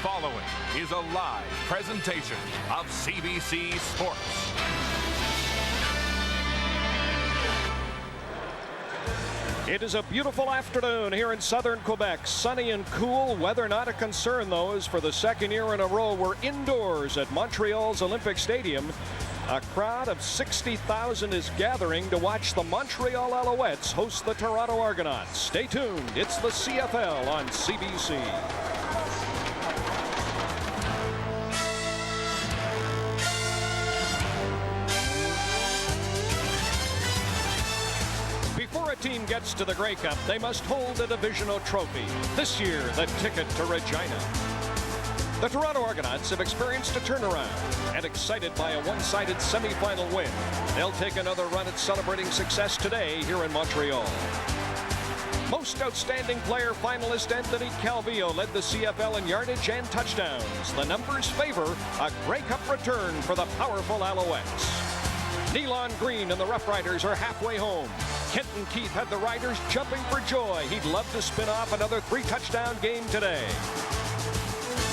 following is a live presentation of CBC Sports. It is a beautiful afternoon here in southern Quebec. Sunny and cool. Weather not a concern, though, as for the second year in a row, we're indoors at Montreal's Olympic Stadium. A crowd of 60,000 is gathering to watch the Montreal Alouettes host the Toronto Argonauts. Stay tuned. It's the CFL on CBC. Before a team gets to the Grey Cup, they must hold a divisional trophy. This year, the ticket to Regina. The Toronto Argonauts have experienced a turnaround, and excited by a one-sided semifinal win, they'll take another run at celebrating success today here in Montreal. Most outstanding player finalist Anthony Calvillo led the CFL in yardage and touchdowns. The numbers favor a Grey Cup return for the powerful Alouettes. Nealon Green and the Rough Riders are halfway home. Kenton Keith had the Riders jumping for joy. He'd love to spin off another 3-touchdown game today.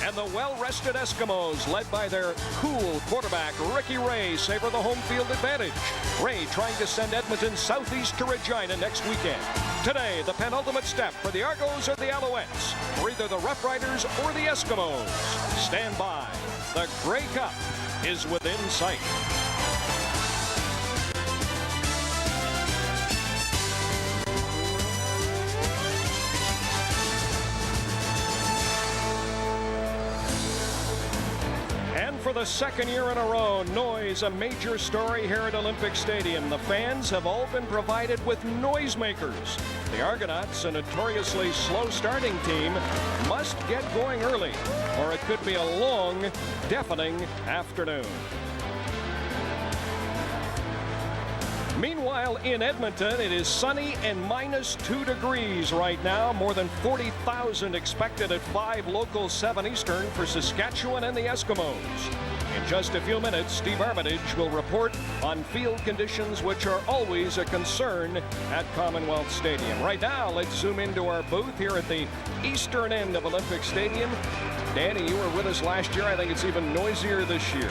And the well-rested Eskimos, led by their cool quarterback, Ricky Ray, savor the home field advantage. Ray trying to send Edmonton southeast to Regina next weekend. Today, the penultimate step for the Argos or the Alouettes, for either the Rough Riders or the Eskimos. Stand by. The Grey Cup is within sight. For the second year in a row, noise a major story here at Olympic Stadium. The fans have all been provided with noisemakers. The Argonauts, a notoriously slow starting team, must get going early, or it could be a long, deafening afternoon. Meanwhile, in Edmonton, it is sunny and -2 degrees right now. More than 40,000 expected at 5 local, 7 Eastern for Saskatchewan and the Eskimos. In just a few minutes, Steve Armitage will report on field conditions, which are always a concern at Commonwealth Stadium. Right now, let's zoom into our booth here at the eastern end of Olympic Stadium. Danny, you were with us last year. I think it's even noisier this year.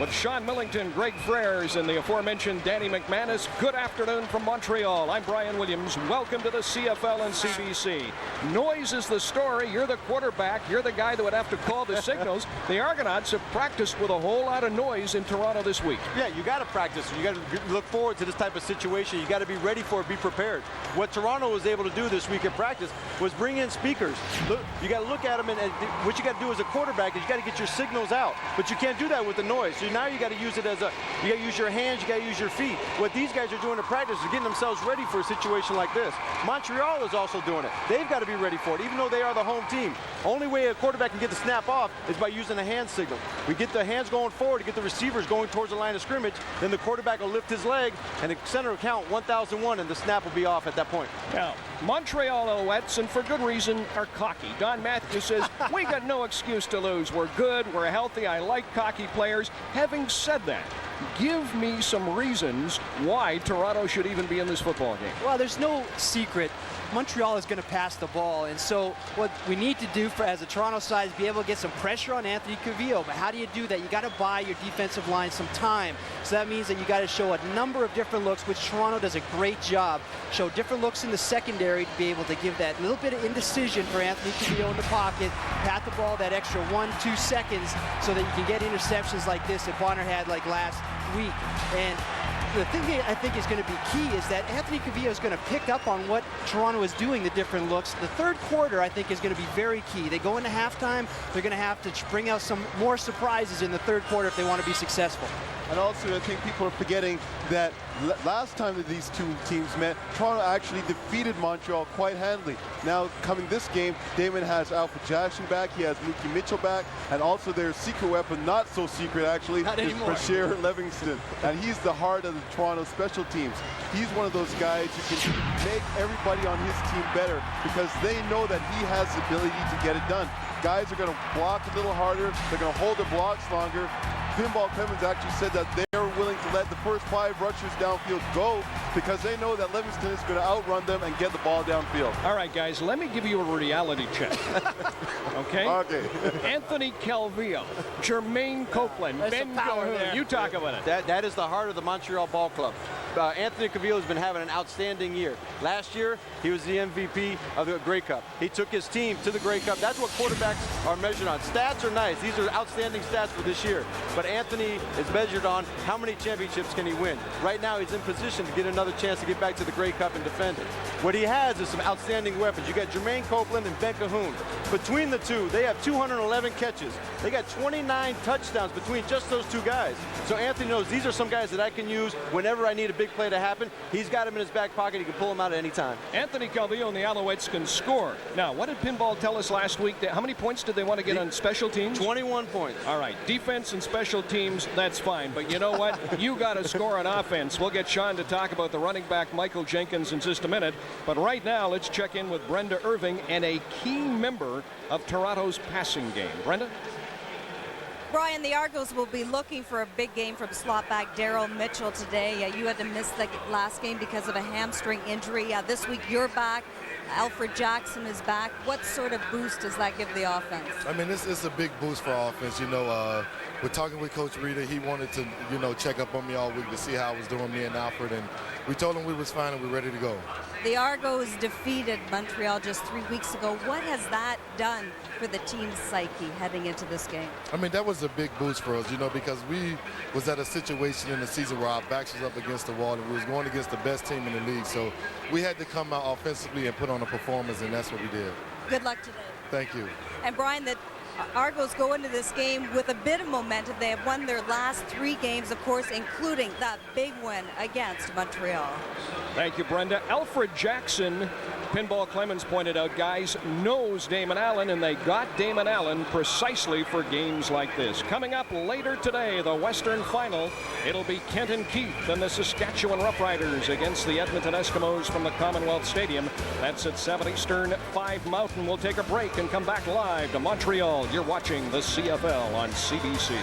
With Sean Millington, Greg Frères, and the aforementioned Danny McManus. Good afternoon from Montreal. I'm Brian Williams. Welcome to the CFL and CBC. Noise is the story. You're the quarterback. You're the guy that would have to call the signals. The Argonauts have practiced with a whole lot of noise in Toronto this week. Yeah, you got to practice. You got to look forward to this type of situation. You got to be ready for it, be prepared. What Toronto was able to do this week in practice was bring in speakers. Look, you got to look at them, and what you got to do as a quarterback is you got to get your signals out. But you can't do that with the noise. So now you got to use it as you got to use your hands, you got to use your feet. What these guys are doing in practice is getting themselves ready for a situation like this. Montreal is also doing it. They've got to be ready for it, even though they are the home team. Only way a quarterback can get the snap off is by using a hand signal. We get the hands going forward to get the receivers going towards the line of scrimmage, then the quarterback will lift his leg, and the center will count 1,001, and the snap will be off at that point. Now, Montreal Alouettes, and for good reason, are cocky. Don Matthews says, we got no excuse to lose. We're good, we're healthy, I like cocky players. Having said that, give me some reasons why Toronto should even be in this football game. Well, there's no secret. Montreal is going to pass the ball, and so what we need to do as a Toronto side is be able to get some pressure on Anthony Calvillo. But how do you do that? You got to buy your defensive line some time. So that means that you got to show a number of different looks, which Toronto does a great job. Show different looks in the secondary to be able to give that little bit of indecision for Anthony Calvillo in the pocket, pat the ball that extra 1-2 seconds so that you can get interceptions like this that Bonner had like last week. And the thing that I think is going to be key is that Anthony Calvillo is going to pick up on what Toronto is doing, the different looks. The third quarter, I think, is going to be very key. They go into halftime, they're going to have to bring out some more surprises in the third quarter if they want to be successful. And also, I think people are forgetting that last time that these two teams met, Toronto actually defeated Montreal quite handily. Now, coming this game, Damon has Alfred Jackson back, he has Mookie Mitchell back, and also their secret weapon, not so secret actually, is Brashear Livingston. And he's the heart of the Toronto special teams. He's one of those guys who can make everybody on his team better because they know that he has the ability to get it done. Guys are going to block a little harder, they're going to hold their blocks longer. Pinball Clemens actually said that they're willing to to let the first 5 rushers downfield go because they know that Livingston is going to outrun them and get the ball downfield. All right, guys, let me give you a reality check. Okay? Okay. Anthony Calvillo, Jermaine Copeland, Ben Cahoon. You talk about it. That is the heart of the Montreal Ball Club. Anthony Calvillo has been having an outstanding year. Last year, he was the MVP of the Grey Cup. He took his team to the Grey Cup. That's what quarterbacks are measured on. Stats are nice. These are outstanding stats for this year. But Anthony is measured on how many championships can he win. Right now, he's in position to get another chance to get back to the Grey Cup and defend it. What he has is some outstanding weapons. You got Jermaine Copeland and Ben Cahoon. Between the two, they have 211 catches. They got 29 touchdowns between just those two guys. So Anthony knows these are some guys that I can use whenever I need a big play to happen. He's got him in his back pocket. He can pull him out at any time. Anthony Calvillo and the Alouettes can score. Now, what did Pinball tell us last week? How many points did they want to get on special teams? 21 points. All right, defense and special teams, that's fine. But you know what? You got to score on offense. We'll get Sean to talk about the running back, Michael Jenkins, in just a minute. But right now, let's check in with Brenda Irving and a key member of Toronto's passing game. Brenda? Brian, the Argos will be looking for a big game from slot back Daryl Mitchell today. You had to miss the last game because of a hamstring injury. This week you're back. Alfred Jackson is back. What sort of boost does that give the offense? I mean, it's a big boost for our offense. You know, we're talking with Coach Reeder. He wanted to, you know, check up on me all week to see how I was doing, me and Alfred, and we told him we was fine and we're ready to go. The Argos defeated Montreal just 3 weeks ago. What has that done for the team's psyche heading into this game? I mean, that was a big boost for us, you know, because we was at a situation in the season where our backs was up against the wall and we was going against the best team in the league. So we had to come out offensively and put on a performance, and that's what we did. Good luck today. Thank you. And Brian, the Argos go into this game with a bit of momentum. They have won their last 3 games, of course, including that big win against Montreal. Thank you, Brenda. Alfred Jackson, Pinball Clemens pointed out, guys, knows Damon Allen, and they got Damon Allen precisely for games like this. Coming up later today, the Western Final, it'll be Kenton Keith and the Saskatchewan Roughriders against the Edmonton Eskimos from the Commonwealth Stadium. That's at 7 Eastern, 5 Mountain. We'll take a break and come back live to Montreal. You're watching the CFL on CBC.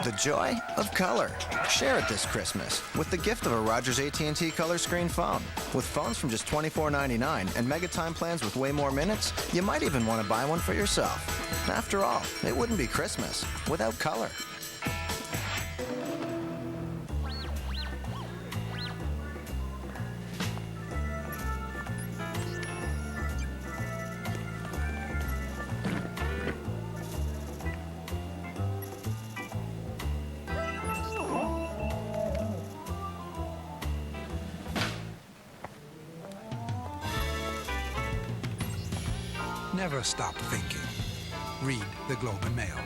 The joy of color. Share it this Christmas with the gift of a Rogers AT&T color screen phone. With phones from just $24.99 and mega time plans with way more minutes, you might even want to buy one for yourself. After all, it wouldn't be Christmas without color. Never stop thinking. Read the Globe and Mail.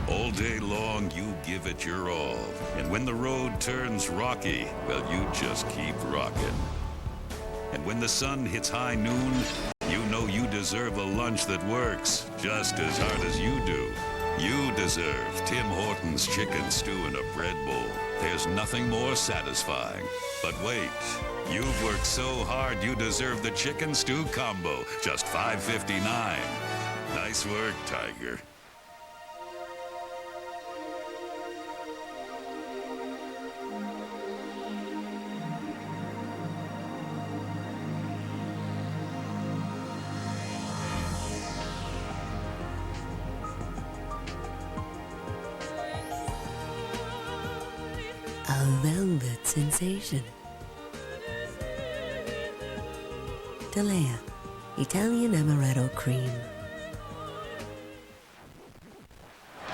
All day long, you give it your all. And when the road turns rocky, well, you just keep rocking. And when the sun hits high noon, you know you deserve a lunch that works just as hard as you do. You deserve Tim Hortons chicken stew in a bread bowl. There's nothing more satisfying. But wait, you've worked so hard you deserve the chicken stew combo, just $5.59. Nice work, Tiger. A velvet sensation. Delea, Italian amaretto cream.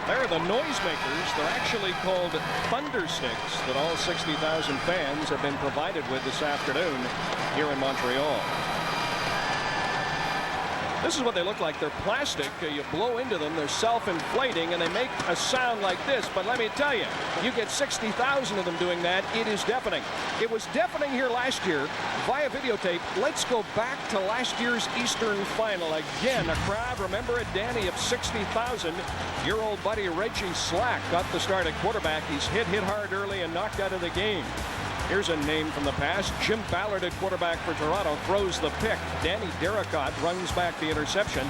They're the noisemakers. They're actually called thunder sticks that all 60,000 fans have been provided with this afternoon here in Montreal. This is what they look like. They're plastic. You blow into them. They're self-inflating, and they make a sound like this. But let me tell you, you get 60,000 of them doing that. It is deafening. It was deafening here last year via videotape. Let's go back to last year's Eastern Final. Again, a crowd, remember it, Danny, of 60,000. Your old buddy Reggie Slack got the start at quarterback. He's hit hard early and knocked out of the game. Here's a name from the past. Jim Ballard at quarterback for Toronto throws the pick. Danny Derricott runs back the interception.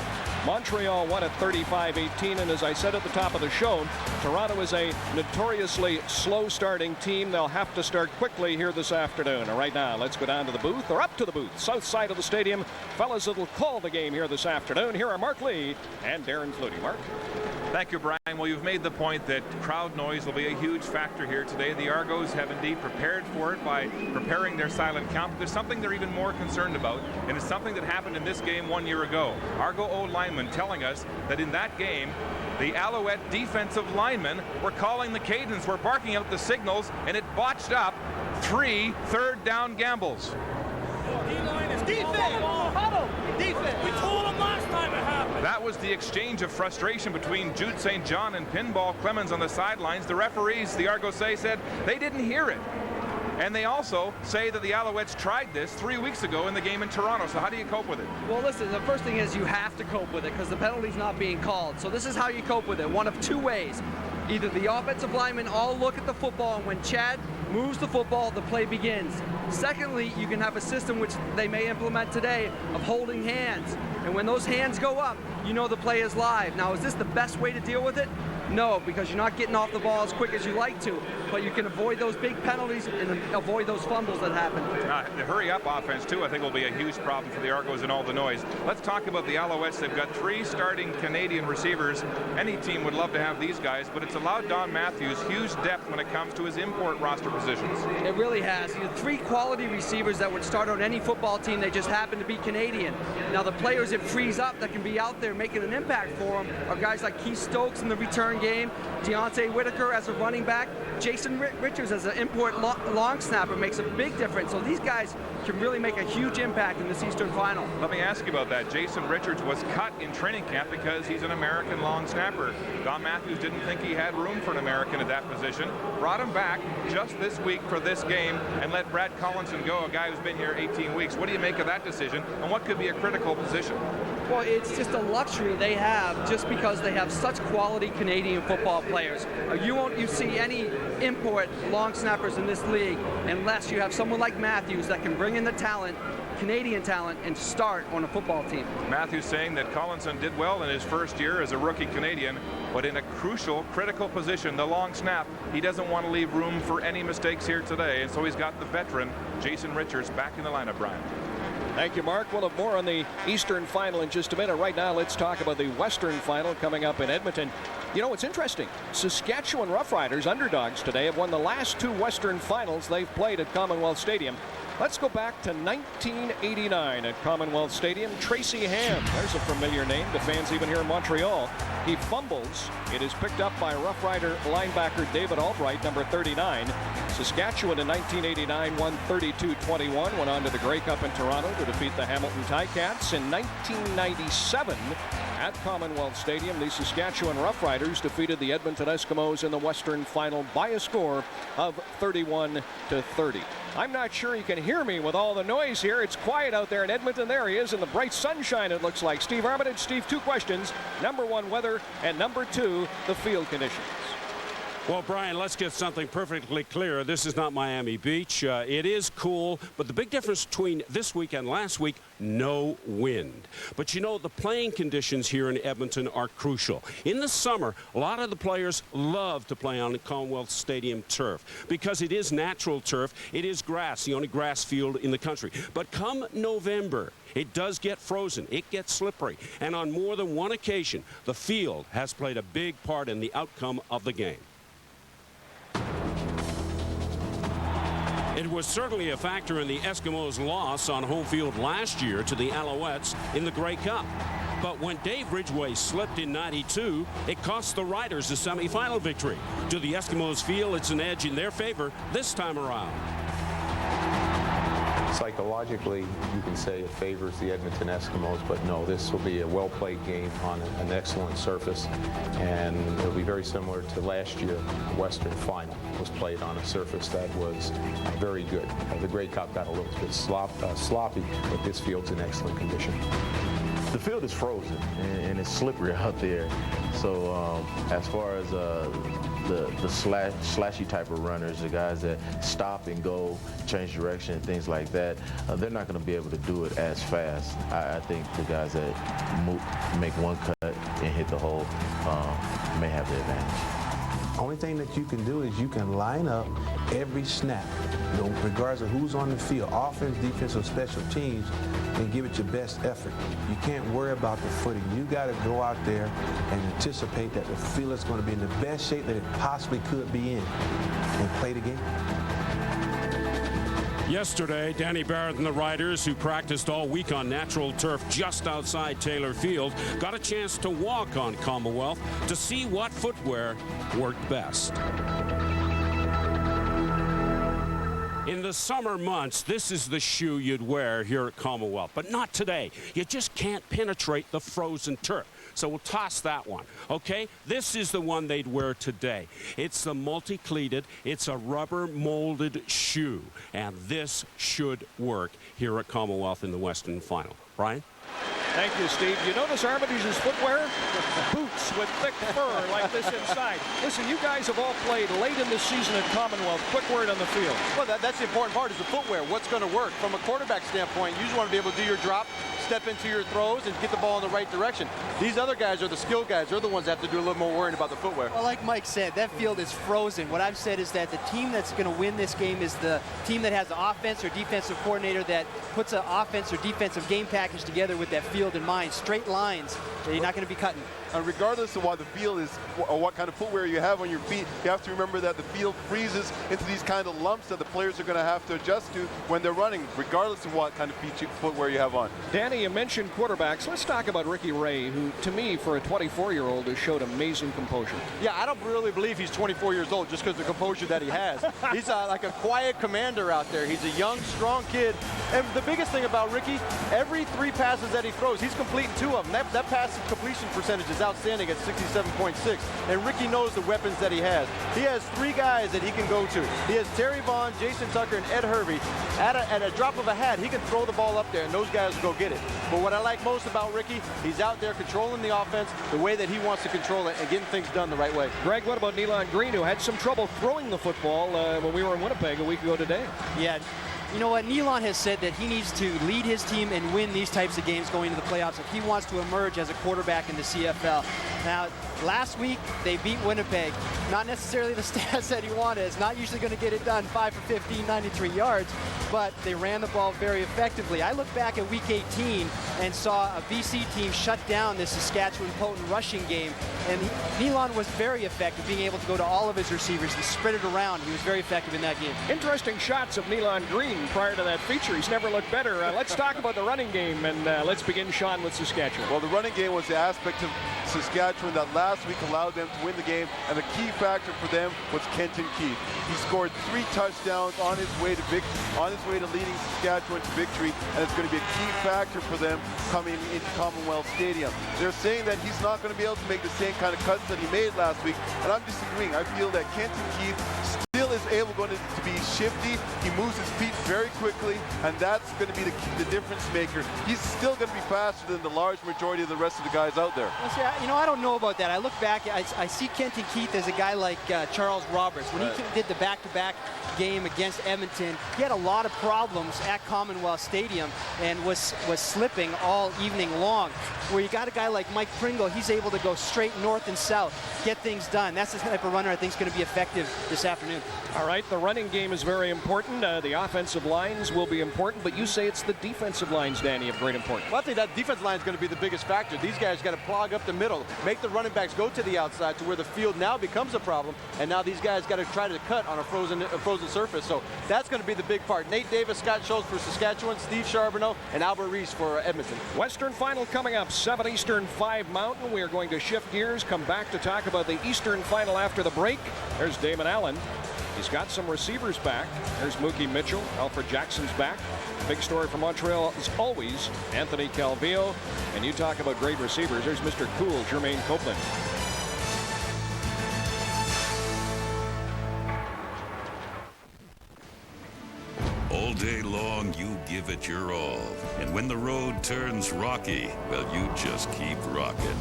Montreal won at 35-18, and as I said at the top of the show, Toronto is a notoriously slow-starting team. They'll have to start quickly here this afternoon. And right now, let's go down to the booth, or up to the booth, south side of the stadium. Fellas that'll call the game here this afternoon. Here are Mark Lee and Darren Flutie. Mark? Thank you, Brian. Well, you've made the point that crowd noise will be a huge factor here today. The Argos have indeed prepared for it by preparing their silent count. But there's something they're even more concerned about, and it's something that happened in this game 1 year ago. Argo O-linemen telling us that in that game, the Alouette defensive linemen were calling the cadence, were barking out the signals, and it botched up 3 third-down gambles. Defense! We told them last time it happened. That was the exchange of frustration between Jude St. John and Pinball Clemens on the sidelines. The referees, the Argos said they didn't hear it. And they also say that the Alouettes tried this 3 weeks ago in the game in Toronto. So how do you cope with it? Well, listen, the first thing is you have to cope with it because the penalty's not being called. So this is how you cope with it. One of two ways. Either the offensive linemen all look at the football, and when Chad moves the football, the play begins. Secondly, you can have a system which they may implement today of holding hands. And when those hands go up, you know the play is live. Now, is this the best way to deal with it? No, because you're not getting off the ball as quick as you like to, but you can avoid those big penalties and avoid those fumbles that happen. The hurry-up offense, too, I think will be a huge problem for the Argos and all the noise. Let's talk about the Alouettes. They've got 3 starting Canadian receivers. Any team would love to have these guys, but it's allowed Don Matthews huge depth when it comes to his import roster positions. It really has. You have 3 quality receivers that would start on any football team. They just happen to be Canadian. Now, the players it frees up that can be out there making an impact for them are guys like Keith Stokes in the return game, Deontay Whitaker as a running back, Jason Richards as an import long snapper makes a big difference. So these guys can really make a huge impact in this Eastern Final. Let me ask you about that. Jason Richards was cut in training camp because he's an American long snapper. Don Matthews didn't think he had room for an American at that position. Brought him back just this week for this game and let Brad Collinson go, a guy who's been here 18 weeks. What do you make of that decision, and what could be a critical position? Well, it's just a luxury they have just because they have such quality Canadian football players. You won't see any import long snappers in this league unless you have someone like Matthews that can bring in the talent, Canadian talent, and start on a football team. Matthews saying that Collinson did well in his first year as a rookie Canadian, but in a crucial, critical position, the long snap, he doesn't want to leave room for any mistakes here today, and so he's got the veteran Jason Richards back in the lineup, Brian. Thank you, Mark. We'll have more on the Eastern Final in just a minute. Right now, let's talk about the Western Final coming up in Edmonton. You know, it's interesting. Saskatchewan Roughriders, underdogs today, have won the last 2 Western Finals they've played at Commonwealth Stadium. Let's go back to 1989 at Commonwealth Stadium. Tracy Ham, there's a familiar name to fans even here in Montreal. He fumbles. It is picked up by Rough Rider linebacker David Albright, number 39. Saskatchewan in 1989 won 32-21, went on to the Grey Cup in Toronto to defeat the Hamilton Ticats. In 1997 at Commonwealth Stadium, the Saskatchewan Roughriders defeated the Edmonton Eskimos in the Western Final by a score of 31-30. I'm not sure you can hear me with all the noise here. It's quiet out there in Edmonton. There he is in the bright sunshine, it looks like. Steve Armitage. Steve, 2 questions. Number 1, weather, and number 2, the field conditions. Well, Brian, let's get something perfectly clear. This is not Miami Beach. It is cool, but the big difference between this week and last week, no wind. But you know, the playing conditions here in Edmonton are crucial. In the summer, a lot of the players love to play on the Commonwealth Stadium turf because it is natural turf. It is grass, the only grass field in the country. But come November, it does get frozen. It gets slippery. And on more than one occasion, the field has played a big part in the outcome of the game. It was certainly a factor in the Eskimos' loss on home field last year to the Alouettes in the Grey Cup. But when Dave Ridgway slipped in '92, it cost the Riders a semifinal victory. Do the Eskimos feel it's an edge in their favor this time around? Psychologically, you can say it favors the Edmonton Eskimos, but no, this will be a well-played game on an excellent surface, and it'll be very similar to last year. The Western Final was played on a surface that was very good. The Grey Cup got a little bit sloppy, but this field's in excellent condition. The field is frozen and it's slippery out there. So as far as the slashy type of runners, the guys that stop and go, change direction, and things like that, they're not going to be able to do it as fast. I think the guys that make one cut and hit the hole may have the advantage. Only thing that you can do is you can line up every snap, regardless of who's on the field, offense, defense, or special teams, and give it your best effort. You can't worry about the footing. You got to go out there and anticipate that the field is going to be in the best shape that it possibly could be in and play the game. Yesterday, Danny Barrett and the Riders, who practiced all week on natural turf just outside Taylor Field, got a chance to walk on Commonwealth to see what footwear worked best. In the summer months, this is the shoe you'd wear here at Commonwealth, but not today. You just can't penetrate the frozen turf. So we'll toss that one, okay? This is the one they'd wear today. It's the multi-cleated. It's a rubber molded shoe, and this should work here at Commonwealth in the Western Final. Brian? Thank you, Steve. You notice Armitage's footwear? Boots with thick fur like this inside. Listen, you guys have all played late in the season at Commonwealth. Quick word on the field. Well, that's the important part is the footwear. What's going to work? From a quarterback standpoint, you just want to be able to do your drop, step into your throws, and get the ball in the right direction. These other guys are the skill guys. They're the ones that have to do a little more worrying about the footwear. Well, like Mike said, that field is frozen. What I've said is that the team that's going to win this game is the team that has the offense or defensive coordinator that puts an offense or defensive game package together with that field in mind. Straight lines that you're not going to be cutting. And regardless of what the field is or what kind of footwear you have on your feet, you have to remember that the field freezes into these kind of lumps that the players are going to have to adjust to when they're running, regardless of what kind of footwear you have on. Danny, you mentioned quarterbacks. Let's talk about Ricky Ray, who, to me, for a 24-year-old, has showed amazing composure. Yeah, I don't really believe he's 24 years old just because of the composure that he has. He's like a quiet commander out there. He's a young, strong kid. And the biggest thing about Ricky, every 3 passes that he throws, he's completing 2 of them. That pass completion percentage is outstanding at 67.6. And Ricky knows the weapons that he has. He has 3 guys that he can go to. He has Terry Vaughn, Jason Tucker, and Ed Hervey. At a drop of a hat, he can throw the ball up there, and those guys will go get it. But what I like most about Ricky, he's out there controlling the offense the way that he wants to control it and getting things done the right way. Greg, what about Nealon Green, who had some trouble throwing the football when we were in Winnipeg a week ago today? Yeah. You know what? Nealon has said that he needs to lead his team and win these types of games going into the playoffs if he wants to emerge as a quarterback in the CFL. Now, last week, they beat Winnipeg. Not necessarily the stats that he wanted. It's not usually going to get it done. 5 for 15, 93 yards. But they ran the ball very effectively. I look back at Week 18 and saw a BC team shut down this Saskatchewan Potent rushing game. And Nealon was very effective, being able to go to all of his receivers and spread it around. He was very effective in that game. Interesting shots of Nealon Green prior to that feature. He's never looked better. Let's talk about the running game, and let's begin, Sean, with Saskatchewan. Well, the running game was the aspect of Saskatchewan that last week allowed them to win the game, and the key factor for them was Kenton Keith. He scored 3 touchdowns on his way to leading Saskatchewan to victory, and it's going to be a key factor for them coming into Commonwealth Stadium. They're saying that he's not going to be able to make the same kind of cuts that he made last week, and I'm disagreeing. I feel that Kenton Keith still is able to be shifty. He moves his feet very quickly, and that's going to be the difference maker. He's still going to be faster than the large majority of the rest of the guys out there. Well, see, I don't know about that. I look back, I see Kenton Keith as a guy like Charles Roberts. When he did the back-to-back game against Edmonton, he had a lot of problems at Commonwealth Stadium and was slipping all evening long. Where you got a guy like Mike Pringle, he's able to go straight north and south, get things done. That's the type of runner I think is going to be effective this afternoon. All right, the running game is very important. The offensive lines will be important, but you say it's the defensive lines, Danny, of great importance. Well, I think that defensive line is going to be the biggest factor. These guys got to plug up the middle, make the running backs go to the outside to where the field now becomes a problem, and now these guys got to try to cut on a frozen surface. So that's going to be the big part. Nate Davis, Scott Schultz for Saskatchewan, Steve Charbonneau, and Albert Reese for Edmonton. Western Final coming up, 7 Eastern, 5 Mountain. We are going to shift gears, come back to talk about the Eastern Final after the break. There's Damon Allen. He's got some receivers back. There's Mookie Mitchell. Alfred Jackson's back. big story for Montreal is always Anthony Calvillo. And you talk about great receivers. There's Mr. Cool, Jermaine Copeland. All day long, you give it your all. And when the road turns rocky, well, you just keep rocking.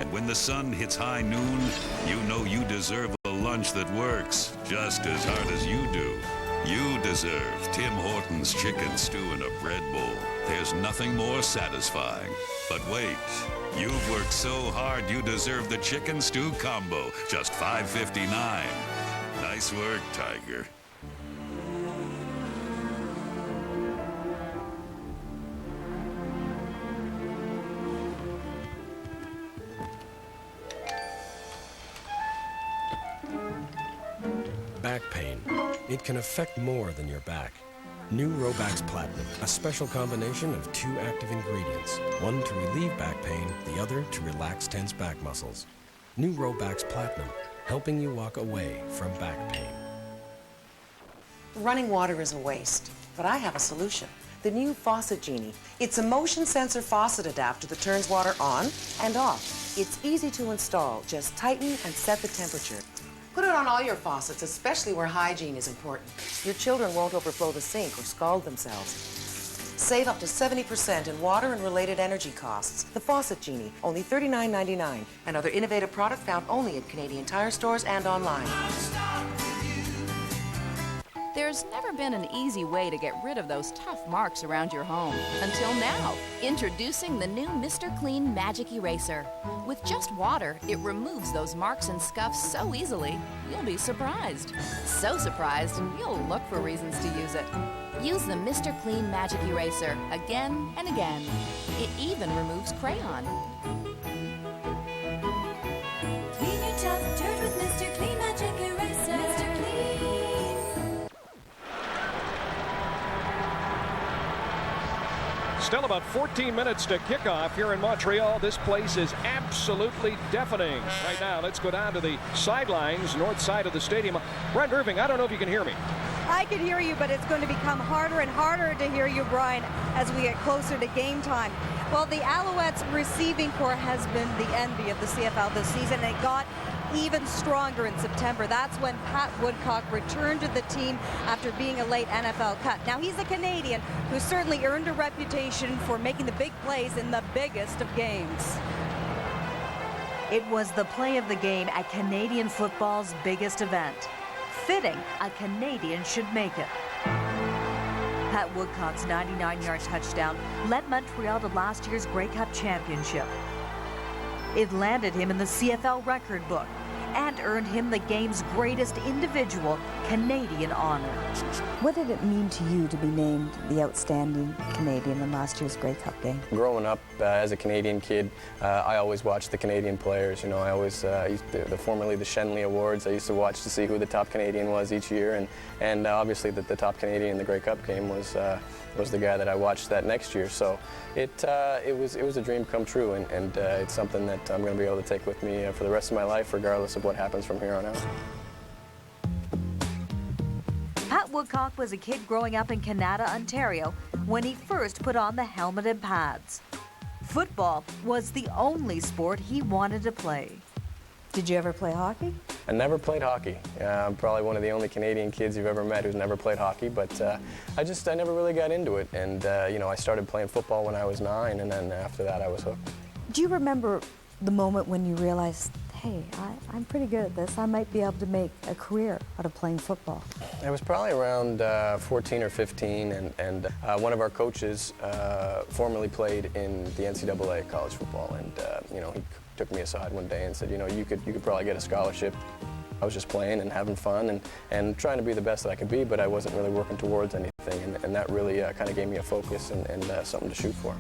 And when the sun hits high noon, you know you deserve a lunch that works just as hard as you do. You deserve Tim Hortons chicken stew in a bread bowl. There's nothing more satisfying. But wait, you've worked so hard you deserve the chicken stew combo, just $5.59. Nice work, Tiger. Back pain. It can affect more than your back. New Robax Platinum, a special combination of 2 active ingredients, one to relieve back pain, the other to relax tense back muscles. New Robax Platinum, helping you walk away from back pain. Running water is a waste, but I have a solution. The new Faucet Genie. It's a motion sensor faucet adapter that turns water on and off. It's easy to install. Just tighten and set the temperature. Put it on all your faucets, especially where hygiene is important. Your children won't overflow the sink or scald themselves. Save up to 70% in water and related energy costs. The Faucet Genie, only $39.99. Another innovative product found only at Canadian Tire stores and online. There's never been an easy way to get rid of those tough marks around your home. Until now. Introducing the new Mr. Clean Magic Eraser. With just water, it removes those marks and scuffs so easily, you'll be surprised. So surprised, you'll look for reasons to use it. Use the Mr. Clean Magic Eraser again and again. It even removes crayon. Clean your tough dirt with Mr. Clean Magic Eraser. Mr. Clean. Still about 14 minutes to kickoff here in Montreal. This place is absolutely deafening. Right now, let's go down to the sidelines, north side of the stadium. Brent Irving, I don't know if you can hear me. I can hear you, but it's going to become harder and harder to hear you, Brian, as we get closer to game time. Well, the Alouettes receiving corps has been the envy of the CFL this season, and it got even stronger in September. That's when Pat Woodcock returned to the team after being a late NFL cut. Now, he's a Canadian who certainly earned a reputation for making the big plays in the biggest of games. It was the play of the game at Canadian football's biggest event. Fitting a Canadian should make it. Pat Woodcock's 99-yard touchdown led Montreal to last year's Grey Cup championship. It landed him in the CFL record book and earned him the game's greatest individual Canadian honor. What did it mean to you to be named the outstanding Canadian in last year's Grey Cup game? Growing up as a Canadian kid, I always watched the Canadian players. You know, I always used to, formerly the Shenley Awards. I used to watch to see who the top Canadian was each year, and obviously the top Canadian in the Grey Cup game was the guy that I watched that next year. So it was a dream come true, and it's something that I'm going to be able to take with me for the rest of my life, regardless of what happens from here on out. Pat Woodcock was a kid growing up in Canada, Ontario, when he first put on the helmet and pads. Football was the only sport he wanted to play. Did you ever play hockey? I never played hockey. I'm probably one of the only Canadian kids you've ever met who's never played hockey, but I never really got into it. And, you know, I started playing football when I was 9, and then after that I was hooked. Do you remember the moment when you realized, hey, I'm pretty good at this. I might be able to make a career out of playing football? I was probably around 14 or 15, and one of our coaches formerly played in the NCAA college football, and you know, he took me aside one day and said, you know, you could probably get a scholarship. I was just playing and having fun and trying to be the best that I could be, but I wasn't really working towards anything, and that really kind of gave me a focus and something to shoot for.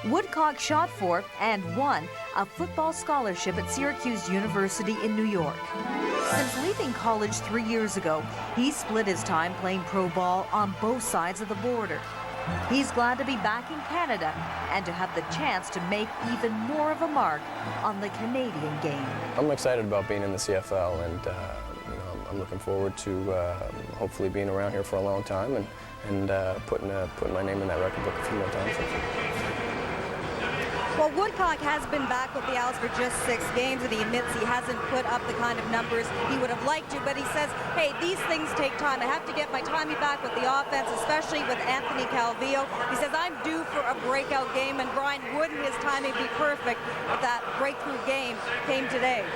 Woodcock shot for and won a football scholarship at Syracuse University in New York. Since leaving college 3 years ago, he split his time playing pro ball on both sides of the border. He's glad to be back in Canada and to have the chance to make even more of a mark on the Canadian game. I'm excited about being in the CFL, and you know, I'm looking forward to hopefully being around here for a long time and putting my name in that record book a few more times. Well, Woodcock has been back with the Owls for just 6 games, and he admits he hasn't put up the kind of numbers he would have liked to, but he says, hey, these things take time. I have to get my timing back with the offense, especially with Anthony Calvillo. He says, I'm due for a breakout game, and Brian, wouldn't his timing be perfect if that breakthrough game came today?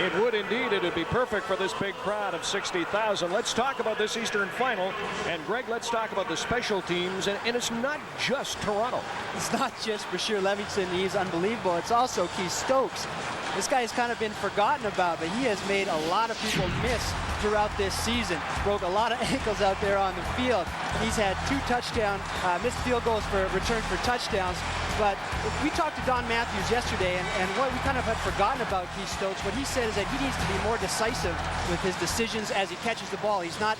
It would indeed. It would be perfect for this big crowd of 60,000. Let's talk about this Eastern Final, and Greg, let's talk about the special teams, and it's not just Toronto. It's not just Bashir Levingston. He's unbelievable. It's also Keith Stokes. This guy has kind of been forgotten about, but he has made a lot of people miss throughout this season. Broke a lot of ankles out there on the field. He's had 2 touchdowns, missed field goals for return for touchdowns. But we talked to Don Matthews yesterday, and what we kind of had forgotten about Keith Stokes, what he said is that he needs to be more decisive with his decisions as he catches the ball. He's not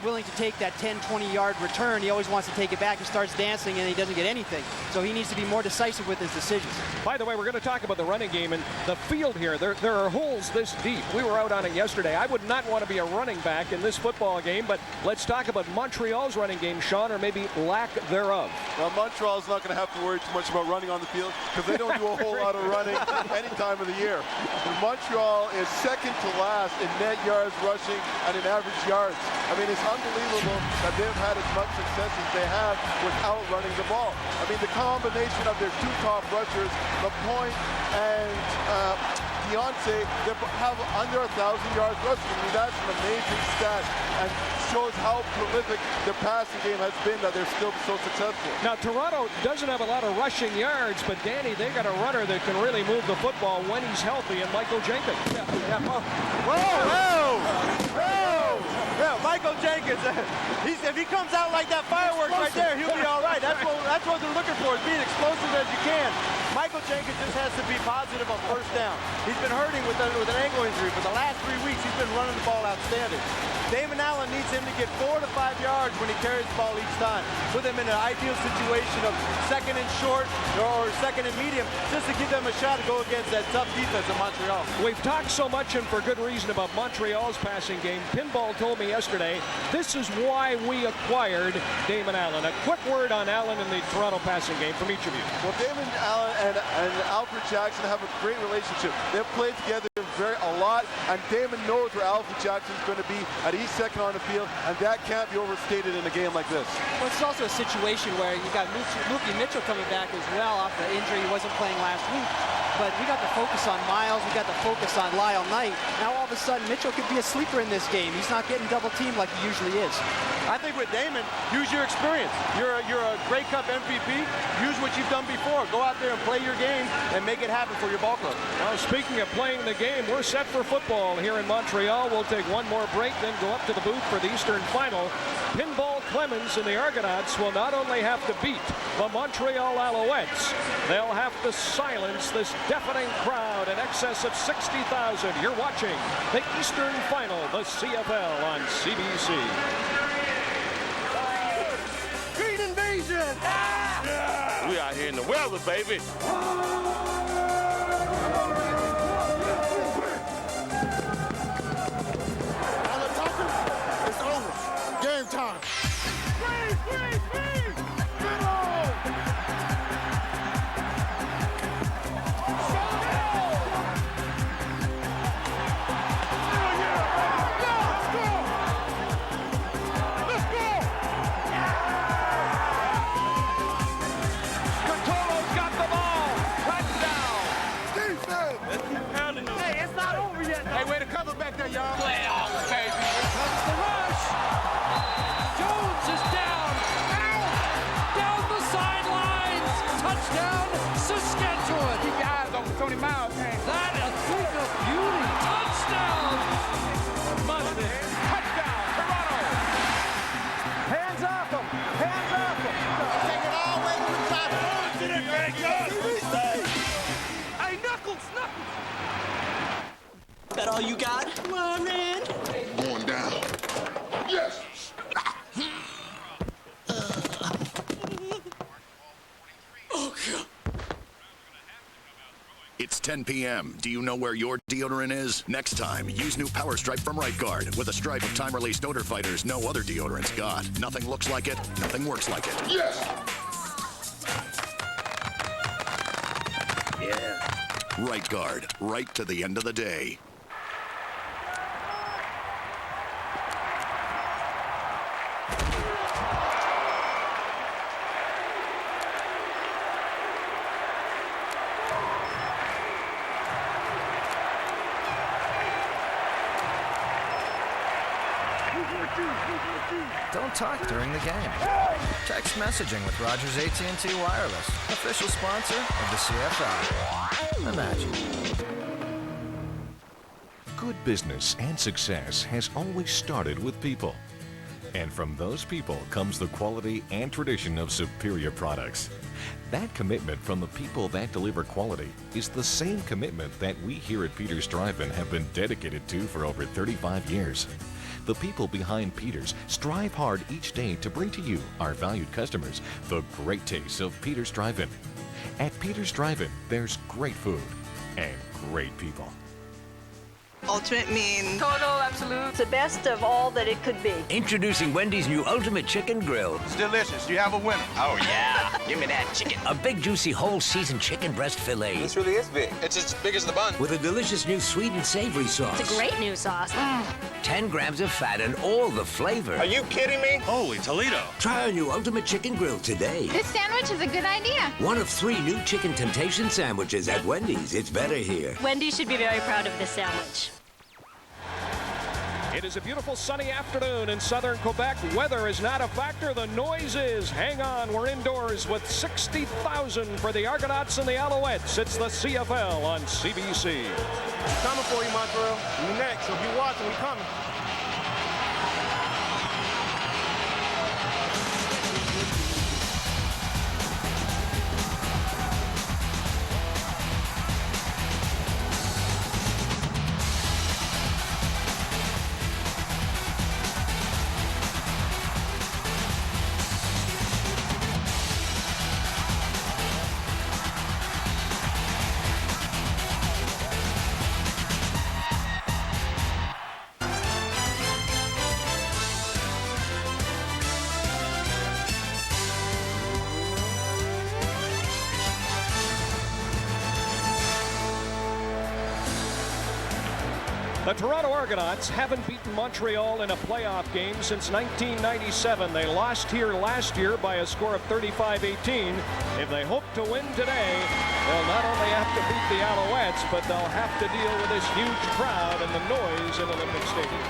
willing to take that 10, 20-yard return. He always wants to take it back. He starts dancing, and he doesn't get anything. So he needs to be more decisive with his decisions. By the way, we're going to talk about the running game and the field here. There are holes this deep. We were out on it yesterday. I would not want to be a running back in this football game, but let's talk about Montreal's running game, Sean, or maybe lack thereof. Well, Montreal's not going to have to worry too much about running on the field because they don't do a whole lot of running any time of the year. Montreal is second to last in net yards rushing and in average yards. I mean, it's unbelievable that they've had as much success as they have without running the ball. I mean, the combination of their 2 top rushers, Lapointe and Deontay, they have under 1,000 yards rushing. I mean, that's an amazing stat and shows how prolific their passing game has been that they're still so successful. Now, Toronto doesn't have a lot of rushing yards, but Danny, they got a runner that can really move the football when he's healthy, and Michael Jenkins. Yeah, Michael Jenkins. If he comes out like that fireworks right there, he'll be all right. That's what they're looking for, is being explosive as you can. Michael Jenkins just has to be positive on first down. He's been hurting with an ankle injury. For the last 3 weeks, he's been running the ball outstanding. Damon Allen needs him to get 4 to 5 yards when he carries the ball each time. Put them in an ideal situation of second and short or second and medium, just to give them a shot to go against that tough defense of Montreal. We've talked so much, and for good reason, about Montreal's passing game. Pinball told me yesterday, this is why we acquired Damon Allen. A quick word on Allen and the Toronto passing game from each of you. Well, Damon Allen and Alfred Jackson have a great relationship. They've played together a lot, and Damon knows where Alfred Jackson's going to be at each second on the field, and that can't be overstated in a game like this. Well, it's also a situation where you got Mookie Mitchell coming back as well off the injury. He wasn't playing last week. But we got the focus on Miles. We got the focus on Lyle Knight. Now all of a sudden, Mitchell could be a sleeper in this game. He's not getting double teamed like he usually is. I think with Damon, use your experience. You're a Grey Cup MVP. Use what you've done before. Go out there and play your game and make it happen for your ball club. Well, speaking of playing the game, we're set for football here in Montreal. We'll take one more break, then go up to the booth for the Eastern Final. Pinball Clemens and the Argonauts will not only have to beat the Montreal Alouettes, they'll have to silence this deafening crowd in excess of 60,000. You're watching the Eastern Final, the CFL on CBC. Green invasion! Yeah! We out here in the weather, baby. It's over. Game time. Playoffs, baby. Here comes the rush. Jones is down. Down the sidelines. Touchdown, Saskatchewan. Keep your eyes on Tony Miles, man. That a thing of beauty. Touchdown. Touchdown, Toronto. Hands off him. Hands off him. Take it all the way to the top. Get it, Greg. Hey, Knuckles. That all you got? Come on, man. Going down. Yes. Oh, God. It's 10 p.m. Do you know where your deodorant is? Next time, use new Power Stripe from Right Guard. With a stripe of time-released odor fighters no other deodorant's got. Nothing looks like it, nothing works like it. Yes! Yeah. Right Guard, right to the end of the day. Don't talk during the game. Text messaging with Rogers AT&T Wireless, official sponsor of the CFL. Imagine. Good business and success has always started with people. And from those people comes the quality and tradition of superior products. That commitment from the people that deliver quality is the same commitment that we here at Peters Drive-In have been dedicated to for over 35 years. The people behind Peters strive hard each day to bring to you, our valued customers, the great taste of Peters Drive-In. At Peters Drive-In, there's great food and great people. Ultimate means total, absolute, the best of all that it could be. Introducing Wendy's new Ultimate Chicken Grill. It's delicious. You have a winner. Oh, yeah. Give me that chicken. A big, juicy, whole seasoned chicken breast filet. This really is big. It's as big as the bun. With a delicious new sweet and savory sauce. It's a great new sauce. 10 grams of fat and all the flavor. Are you kidding me? Holy Toledo. Try our new Ultimate Chicken Grill today. This sandwich is a good idea. One of 3 new Chicken Temptation sandwiches at Wendy's. It's better here. Wendy's should be very proud of this sandwich. It is a beautiful sunny afternoon in southern Quebec. Weather is not a factor. The noise is. Hang on, we're indoors with 60,000 for the Argonauts and the Alouettes. It's the CFL on CBC. Coming for you, Montreal. You next, so if you're watching, we coming. The Toronto Argonauts haven't beaten Montreal in a playoff game since 1997. They lost here last year by a score of 35-18. If they hope to win today, they'll not only have to beat the Alouettes, but they'll have to deal with this huge crowd and the noise in Olympic Stadium.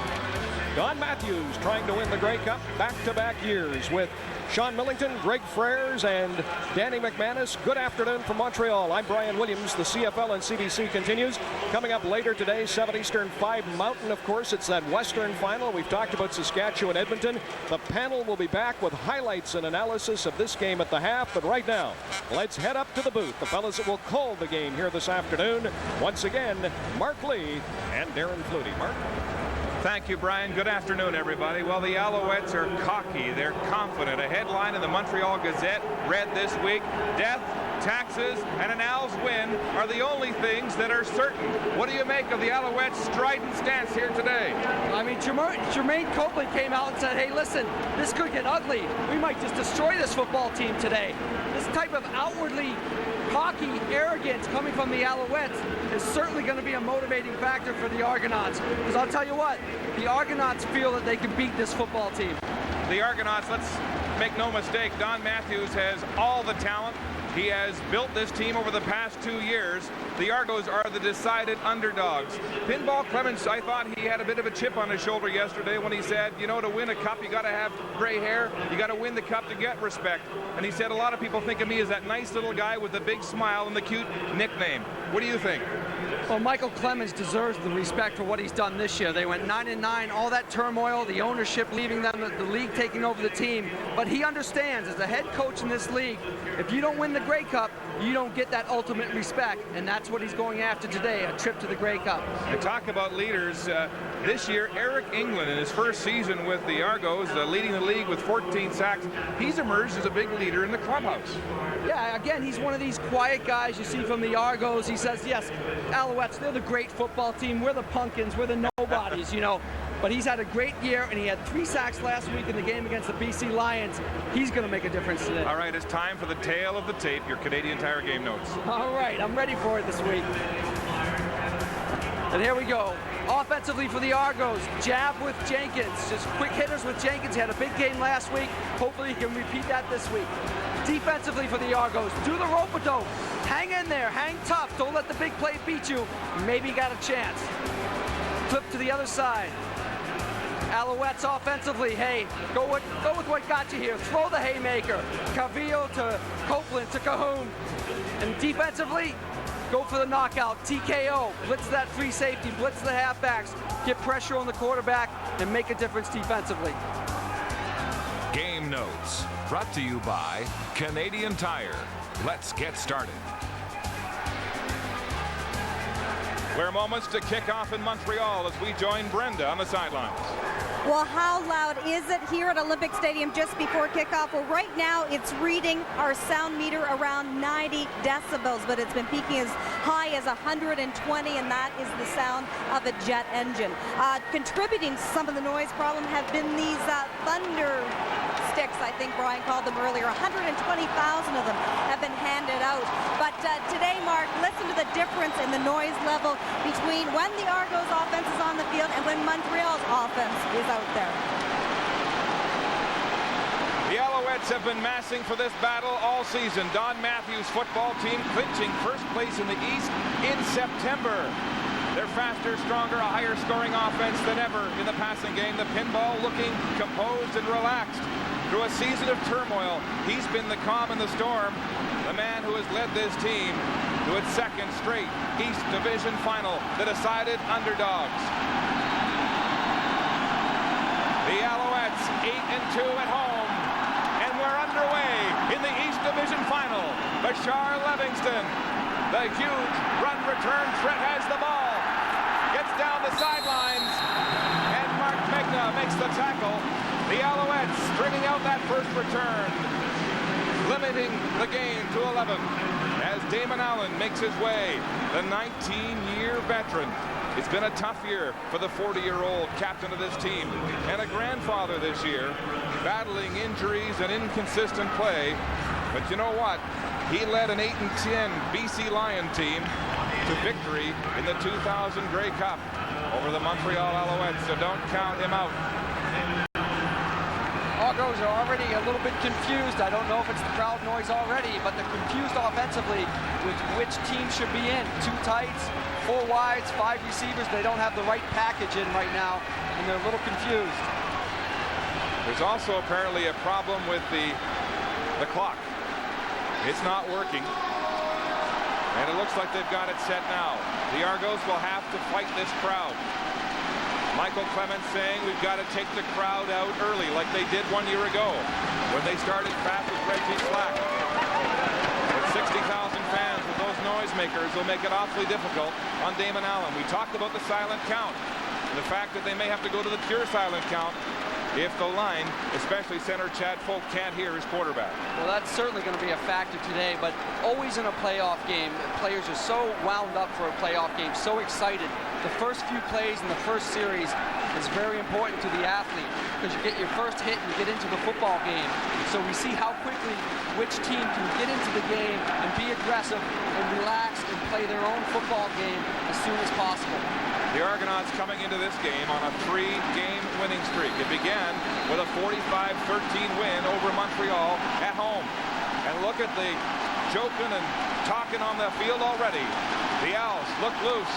Don Matthews trying to win the Grey Cup back-to-back years with Sean Millington, Greg Frères, and Danny McManus. Good afternoon from Montreal. I'm Brian Williams. The CFL and CBC continues. Coming up later today, 7 Eastern, 5 Mountain, of course. It's that Western final. We've talked about Saskatchewan, Edmonton. The panel will be back with highlights and analysis of this game at the half. But right now, let's head up to the booth. The fellas that will call the game here this afternoon. Once again, Mark Lee and Darren Flutie. Mark? Thank you, Brian. Good afternoon, everybody. Well, the Alouettes are cocky. They're confident. A headline in the Montreal Gazette read this week, "Death, taxes, and an Al's win are the only things that are certain." What do you make of the Alouettes' strident stance here today? I mean, Jermaine Copeland came out and said, hey, listen, this could get ugly. We might just destroy this football team today. This type of outwardly cocky arrogance coming from the Alouettes is certainly going to be a motivating factor for the Argonauts. Because I'll tell you what, the Argonauts feel that they can beat this football team. The Argonauts, let's make no mistake, Don Matthews has all the talent. He has built this team over the past 2 years. The Argos are the decided underdogs. Pinball Clemens, I thought he had a bit of a chip on his shoulder yesterday when he said, you know, to win a cup, you got to have gray hair. You got to win the cup to get respect. And he said, a lot of people think of me as that nice little guy with the big smile and the cute nickname. What do you think? Well, Michael Clemens deserves the respect for what he's done this year. They went 9-9, all that turmoil, the ownership leaving them, the league taking over the team. But he understands, as a head coach in this league, if you don't win the Grey Cup, you don't get that ultimate respect. And that's what he's going after today, a trip to the Grey Cup. To talk about leaders, this year, Eric England, in his first season with the Argos, leading the league with 14 sacks, he's emerged as a big leader in the clubhouse. Yeah, again, he's one of these quiet guys you see from the Argos. He says, yes, Alouettes, they're the great football team. We're the pumpkins. We're the nobodies, you know. But he's had a great year, and he had 3 sacks last week in the game against the BC Lions. He's going to make a difference today. All right, it's time for the tale of the tape, your Canadian Tire game notes. All right, I'm ready for it this week. And here we go. Offensively for the Argos, jab with Jenkins. Just quick hitters with Jenkins. He had a big game last week. Hopefully he can repeat that this week. Defensively for the Argos, do the rope-a-dope. Hang in there, hang tough. Don't let the big play beat you. Maybe you got a chance. Flip to the other side. Alouettes offensively, hey, go with what got you here. Throw the haymaker. Cavillo to Copeland to Cahoon. And defensively, go for the knockout, TKO, blitz that free safety, blitz the halfbacks, get pressure on the quarterback, and make a difference defensively. Game notes, brought to you by Canadian Tire. Let's get started. We're moments to kick off in Montreal as we join Brenda on the sidelines. Well, how loud is it here at Olympic Stadium just before kickoff? Well, right now it's reading our sound meter around 90 decibels, but it's been peaking as high as 120, and that is the sound of a jet engine. Contributing to some of the noise problem have been these thunder sticks, I think Brian called them earlier. 120,000 of them have been handed out. But today, Mark, listen to the difference in the noise level between when the Argos offense is on the field and when Montreal's offense is out there. The Alouettes have been massing for this battle all season. Don Matthews' football team clinching first place in the East in September. They're faster, stronger, a higher scoring offense than ever in the passing game. The Pinball looking composed and relaxed. Through a season of turmoil, he's been the calm in the storm, the man who has led this team to its second straight East Division final, the decided underdogs. The Alouettes 8-2 at home, and we're underway in the East Division final. Bashar Livingston, the huge run return threat, has the ball, gets down the sidelines, and Mark Megna makes the tackle. The Alouettes stringing out that first return, limiting the game to 11 as Damon Allen makes his way, the 19-year veteran. It's been a tough year for the 40-year-old captain of this team and a grandfather this year, battling injuries and inconsistent play. But you know what? He led an 8-10 BC Lion team to victory in the 2000 Grey Cup over the Montreal Alouettes, so don't count him out. Argos are already a little bit confused. I don't know if it's the crowd noise already, but they're confused offensively with which team should be in. 2 tights, 4 wides, 5 receivers. They don't have the right package in right now, and they're a little confused. There's also apparently a problem with the clock. It's not working, and it looks like they've got it set now. The Argos will have to fight this crowd. Michael Clements saying we've got to take the crowd out early like they did 1 year ago when they started fast with Reggie Slack. With 60,000 fans with those noisemakers will make it awfully difficult on Damon Allen. We talked about the silent count and the fact that they may have to go to the pure silent count if the line, especially center Chad Folk, can't hear his quarterback. Well, that's certainly going to be a factor today, but always in a playoff game, players are so wound up for a playoff game, so excited. The first few plays in the first series is very important to the athlete because you get your first hit and you get into the football game. So we see how quickly which team can get into the game and be aggressive and relax and play their own football game as soon as possible. The Argonauts coming into this game on a 3-game winning streak. It began with a 45-13 win over Montreal at home. And look at the joking and talking on the field already. The Owls look loose.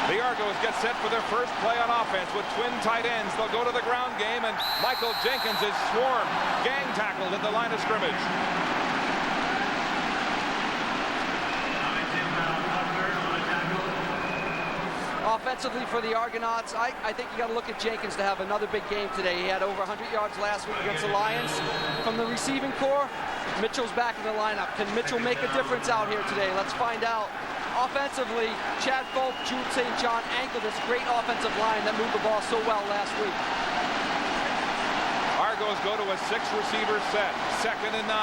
The Argos get set for their first play on offense with twin tight ends. They'll go to the ground game, and Michael Jenkins is swarmed, gang tackled at the line of scrimmage. Offensively for the Argonauts, I think you got to look at Jenkins to have another big game today. He had over 100 yards last week against the Lions. From the receiving core, Mitchell's back in the lineup. Can Mitchell make a difference out here today? Let's find out. Offensively, Chad Folk, Jude St. John anchored this great offensive line that moved the ball so well last week. Argos go to a 6-receiver set, 2nd and 9.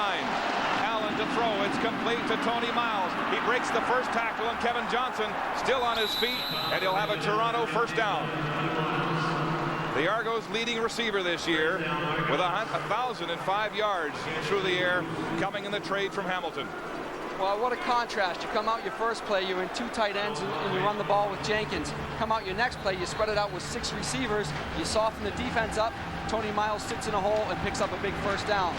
Allen to throw. It's complete to Tony Miles. He breaks the first tackle, and Kevin Johnson still on his feet, and he'll have a Toronto first down. The Argos' leading receiver this year with 1,005 yards through the air, coming in the trade from Hamilton. Well, what a contrast. You come out your first play, you're in 2 tight ends, and you run the ball with Jenkins. Come out your next play, you spread it out with 6 receivers. You soften the defense up. Tony Miles sits in a hole and picks up a big first down.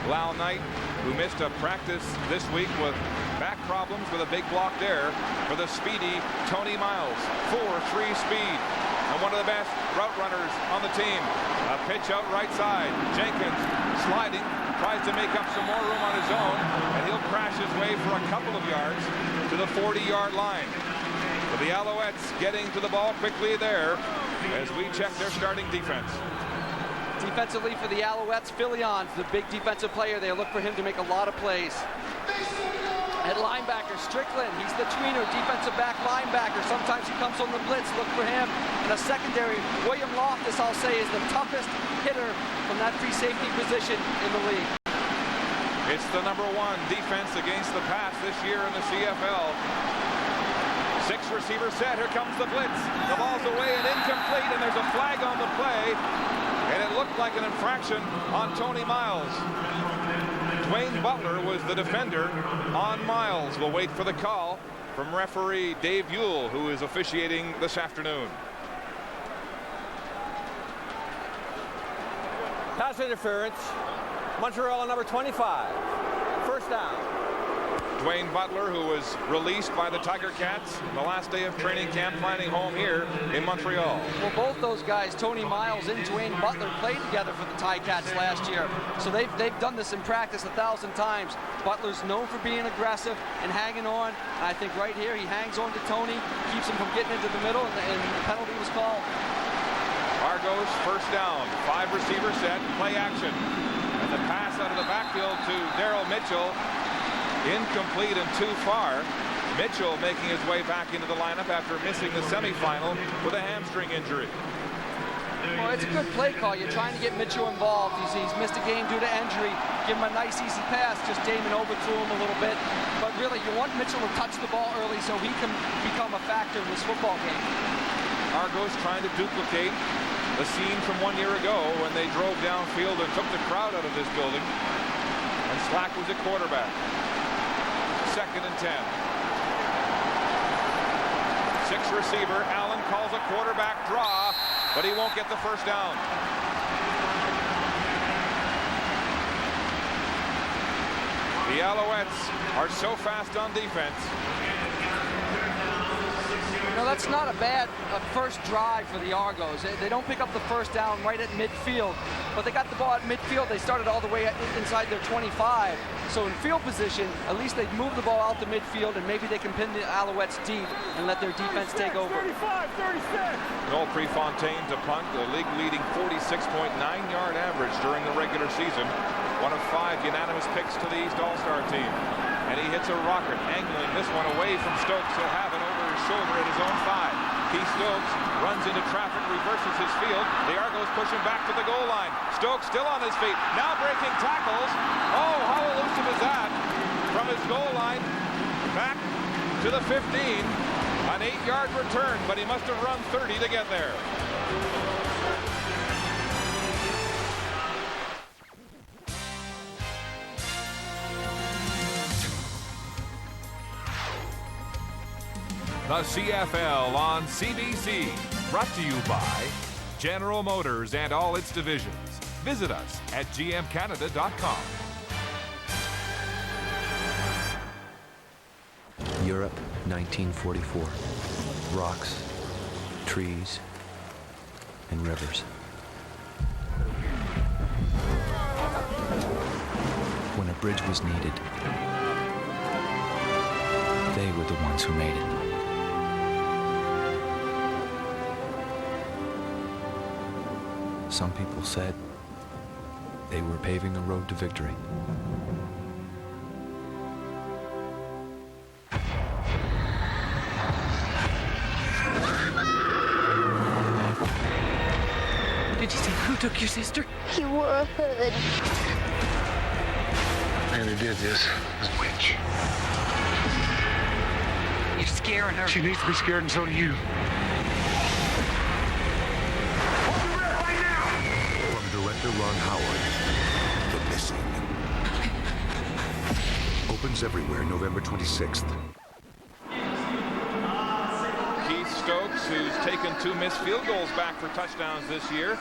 Lyle Knight, who missed a practice this week with back problems with a big block there for the speedy Tony Miles. 4.3 speed. And one of the best route runners on the team. A pitch out right side. Jenkins sliding, tries to make up some more room on his own, and he'll crash his way for a couple of yards to the 40-yard line. But the Alouettes getting to the ball quickly there as we check their starting defense. Defensively for the Alouettes, Filion, the big defensive player. They look for him to make a lot of plays. At linebacker, Strickland, he's the tweener, defensive back linebacker. Sometimes he comes on the blitz, look for him. In a secondary, William Loftus, I'll say, is the toughest hitter from that free safety position in the league. It's the #1 defense against the pass this year in the CFL. 6 receiver set, here comes the blitz. The ball's away and incomplete, and there's a flag on the play. And it looked like an infraction on Tony Miles. Dwayne Butler was the defender on Miles. We'll wait for the call from referee Dave Ewell, who is officiating this afternoon. Pass interference. Montreal on number 25. First down. Dwayne Butler, who was released by the Tiger Cats the last day of training camp, finding home here in Montreal. Well, both those guys, Tony Miles and Dwayne Butler, played together for the Ticats last year. So they've done this in practice 1,000 times. Butler's known for being aggressive and hanging on. And I think right here he hangs on to Tony, keeps him from getting into the middle, and the penalty was called. Argos first down, 5 receiver set, play action. And the pass out of the backfield to Daryl Mitchell. Incomplete and too far. Mitchell making his way back into the lineup after missing the semifinal with a hamstring injury. Well, it's a good play call. You're trying to get Mitchell involved. He's missed a game due to injury. Give him a nice, easy pass. Just Damon overthrew him a little bit. But really, you want Mitchell to touch the ball early so he can become a factor in this football game. Argos trying to duplicate the scene from 1 year ago when they drove downfield and took the crowd out of this building. And Slack was at quarterback. 2nd and 10. 6 receiver. Allen calls a quarterback draw, but he won't get the first down. The Alouettes are so fast on defense. No, that's not a bad first drive for the Argos. They don't pick up the first down right at midfield, but they got the ball at midfield. They started all the way inside their 25. So in field position, at least they move the ball out to midfield, and maybe they can pin the Alouettes deep and let their defense take over. 35, 36. Noel Prefontaine to punt, the league-leading 46.9-yard average during the regular season. One of 5 unanimous picks to the East All-Star team. And he hits a rocket, angling this one away from Stokes. He'll have it over his shoulder at his own 5. Keith Stokes runs into traffic, reverses his field. The Argos push him back to the goal line. Stokes still on his feet, now breaking tackles. Oh, how elusive is that? From his goal line back to the 15. An 8-yard return, but he must have run 30 to get there. The CFL on CBC, brought to you by General Motors and all its divisions. Visit us at gmcanada.com. Europe, 1944. Rocks, trees, and rivers. When a bridge was needed, they were the ones who made it. Some people said they were paving a road to victory. Did you see who took your sister? He wore a hood. man who did this is a witch. You're scaring her. She needs to be scared, and so do you. From director Ron Howard, The Missing. Opens everywhere November 26th. Keith Stokes, who's taken 2 missed field goals back for touchdowns this year.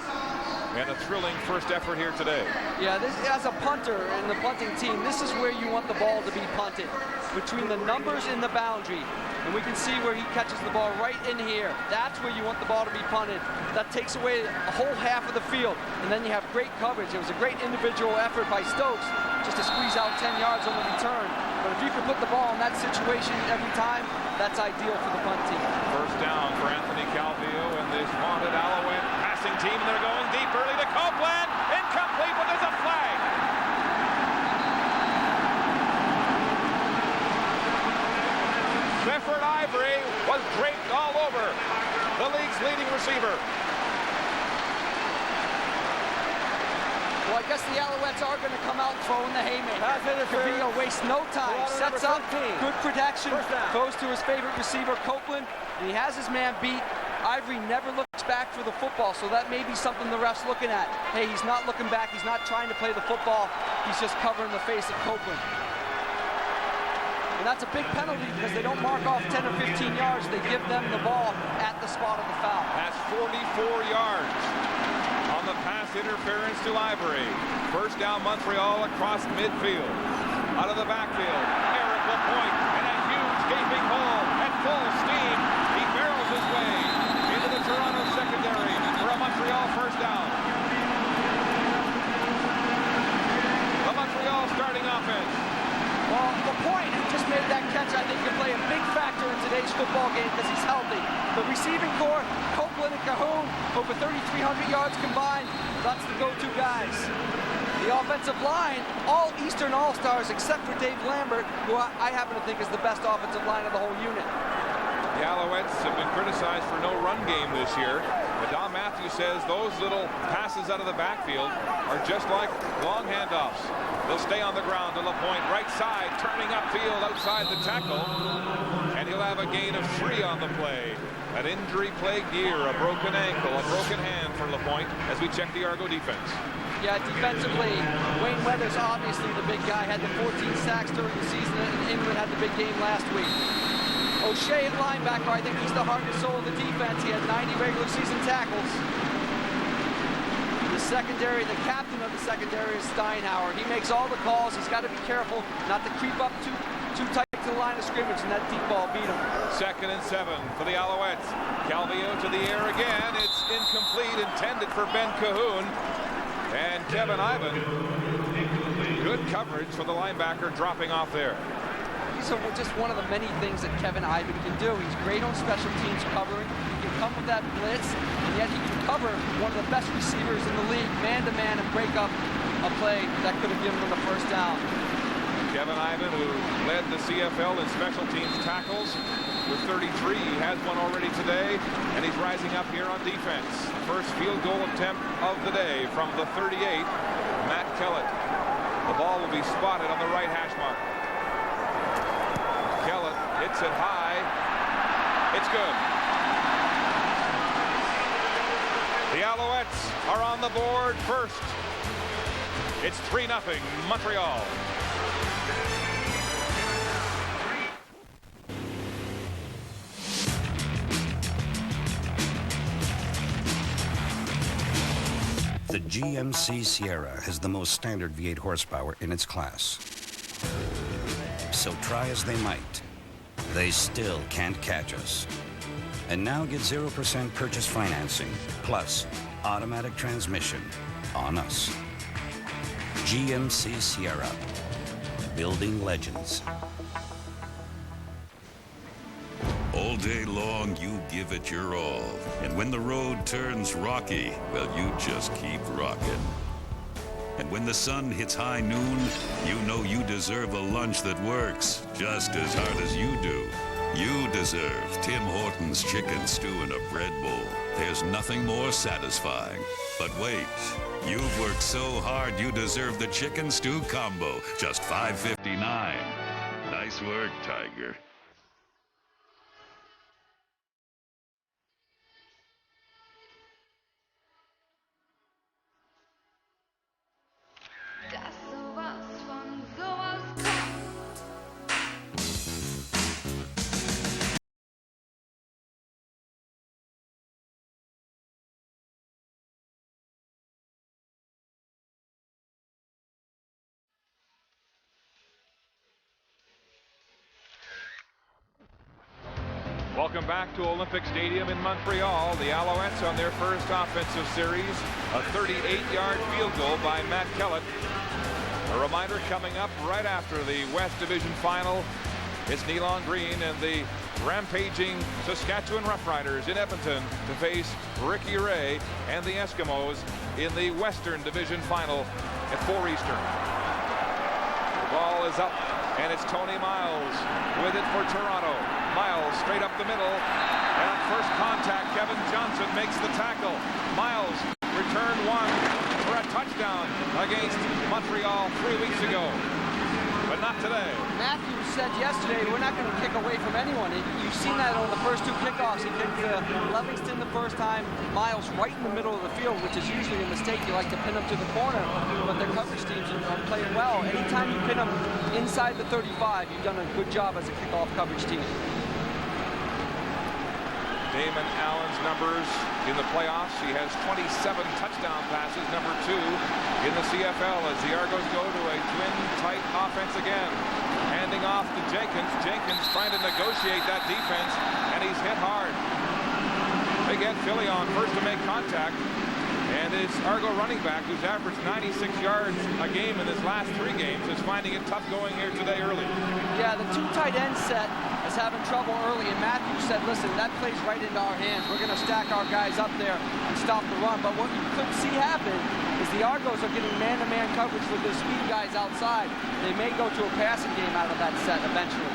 And a thrilling first effort here today. Yeah, this, as a punter in the punting team, this is where you want the ball to be punted, between the numbers and the boundary. And we can see where he catches the ball right in here. That's where you want the ball to be punted. That takes away a whole half of the field. And then you have great coverage. It was a great individual effort by Stokes just to squeeze out 10 yards on the return. But if you can put the ball in that situation every time, that's ideal for the punt team. First down for Anthony Calvillo and this vaunted Alouette passing team. They're going deep early to Copeland. Incomplete, but there's a flag. Clifford Ivory was draped all over the league's leading receiver. Well, I guess the Alouettes are going to come out throwing the haymaker. Calvillo wastes no time, sets up, good protection, goes to his favorite receiver, Copeland, and he has his man beat. Ivory never looks back for the football, so that may be something the ref's looking at. Hey, he's not looking back, he's not trying to play the football, he's just covering the face of Copeland. And that's a big penalty because they don't mark off 10 or 15 yards, they give them the ball at the spot of the foul. That's 44 yards on the pass interference to Ivory. First down Montreal across midfield. Out of the backfield, Eric Lapointe in a huge gaping hole at full steam. He barrels his way into the Toronto secondary for a Montreal first down. The Montreal starting offense. Well, Lapointe, who just made that catch, I think can play a big factor in today's football game because he's healthy. The receiving core, Copeland and Cahoon, over 3,300 yards combined. That's the go-to guys. The offensive line, all Eastern All-Stars except for Dave Lambert, who I happen to think is the best offensive line of the whole unit. The Alouettes have been criticized for no run game this year. But Don Matthews says those little passes out of the backfield are just like long handoffs. They'll stay on the ground to Lapointe, right side, turning upfield outside the tackle. And he'll have a gain of 3 on the play. An injury-plagued year, a broken ankle, a broken hand for Lapointe as we check the Argo defense. Yeah, defensively, Wayne Weathers, obviously the big guy, had the 14 sacks during the season, and England had the big game last week. O'Shea at linebacker, I think he's the heart and soul of the defense. He had 90 regular season tackles. The secondary, the captain of the secondary is Steinhauer. He makes all the calls. He's got to be careful not to creep up too tight to the line of scrimmage, and that deep ball beat him. 2nd and 7 for the Alouettes. Calvillo to the air again. It's incomplete, intended for Ben Cahoon. And Kevin Ivan, good coverage for the linebacker dropping off there. He's just one of the many things that Kevin Ivan can do. He's great on special teams covering. He can come with that blitz, and yet he can cover one of the best receivers in the league, man-to-man, and break up a play that could have given him the first down. Kevin Ivan, who led the CFL in special teams tackles with 33. He has one already today, and he's rising up here on defense. First field goal attempt of the day from the 38, Matt Kellett. The ball will be spotted on the right hash mark. Kellett hits it high. It's good. The Alouettes are on the board first. It's 3-0 Montreal. The GMC Sierra has the most standard V8 horsepower in its class. So try as they might, they still can't catch us. And now get 0% purchase financing, plus automatic transmission on us. GMC Sierra, building legends. All day long, you give it your all. And when the road turns rocky, well, you just keep rocking. And when the sun hits high noon, you know you deserve a lunch that works just as hard as you do. You deserve Tim Hortons chicken stew in a bread bowl. There's nothing more satisfying. But wait, you've worked so hard you deserve the chicken stew combo, just $5.59. Nice work, Tiger. Welcome back to Olympic Stadium in Montreal. The Alouettes on their first offensive series. A 38-yard field goal by Matt Kellett. A reminder coming up right after the West Division Final. It's Nealon Green and the rampaging Saskatchewan Roughriders in Edmonton to face Ricky Ray and the Eskimos in the Western Division Final at 4 Eastern. The ball is up, and it's Tony Miles with it for Toronto. Miles straight up the middle, and on first contact, Kevin Johnson makes the tackle. Miles returned one for a touchdown against Montreal 3 weeks ago, but not today. Matthews said yesterday, we're not going to kick away from anyone. You've seen that on the first 2 kickoffs. He kicked Livingston the first time, Miles right in the middle of the field, which is usually a mistake. You like to pin him to the corner, but their coverage teams are playing well. Anytime you pin them inside the 35, you've done a good job as a kickoff coverage team. Damon Allen's numbers in the playoffs. He has 27 touchdown passes, number 2 in the CFL, as the Argos go to a twin tight offense again. Handing off to Jenkins. Jenkins trying to negotiate that defense, and he's hit hard. They get Philly on first to make contact, and his Argo running back, who's averaged 96 yards a game in his last 3 games, is finding it tough going here today early. Yeah, the 2 tight end set is having trouble early, and Matthews said, listen, that plays right into our hands. We're going to stack our guys up there and stop the run. But what you could see happen is the Argos are getting man-to-man coverage with their speed guys outside. They may go to a passing game out of that set eventually.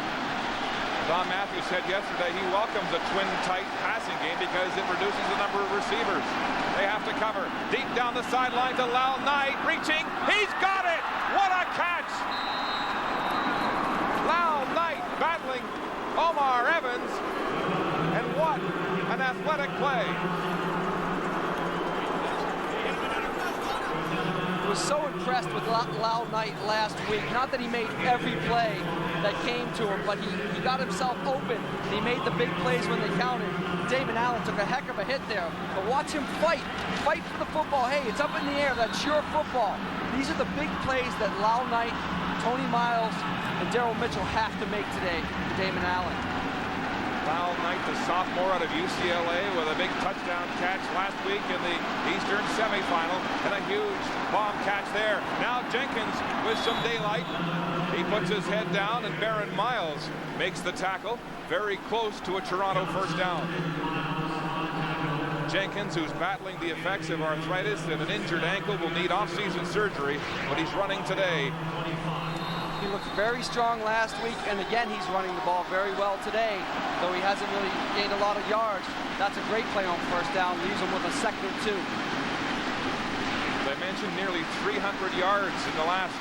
Don Matthews said yesterday he welcomes a twin tight passing game because it reduces the number of receivers they have to cover. Deep down the sideline to Lyle Knight, reaching. He's got it! What a catch! Lyle Knight battling Omar Evans, and what an athletic play. I was so impressed with Lyle Knight last week. Not that he made every play that came to him, but he got himself open. He made the big plays when they counted. Damon Allen took a heck of a hit there, but watch him fight for the football. Hey, it's up in the air. That's your football. These are the big plays that Lyle Knight, Tony Miles, and Daryl Mitchell have to make today for Damon Allen. Lyle Knight, the sophomore out of UCLA, with a big touchdown catch last week in the Eastern semifinal, and a huge bomb catch there. Now Jenkins with some daylight. He puts his head down, and Baron Miles makes the tackle, very close to a Toronto first down. Jenkins, who's battling the effects of arthritis and an injured ankle, will need off-season surgery, but he's running today. He looked very strong last week, and again, he's running the ball very well today, though he hasn't really gained a lot of yards. That's a great play on first down, leaves him with a 2nd and 2. They mentioned nearly 300 yards in the last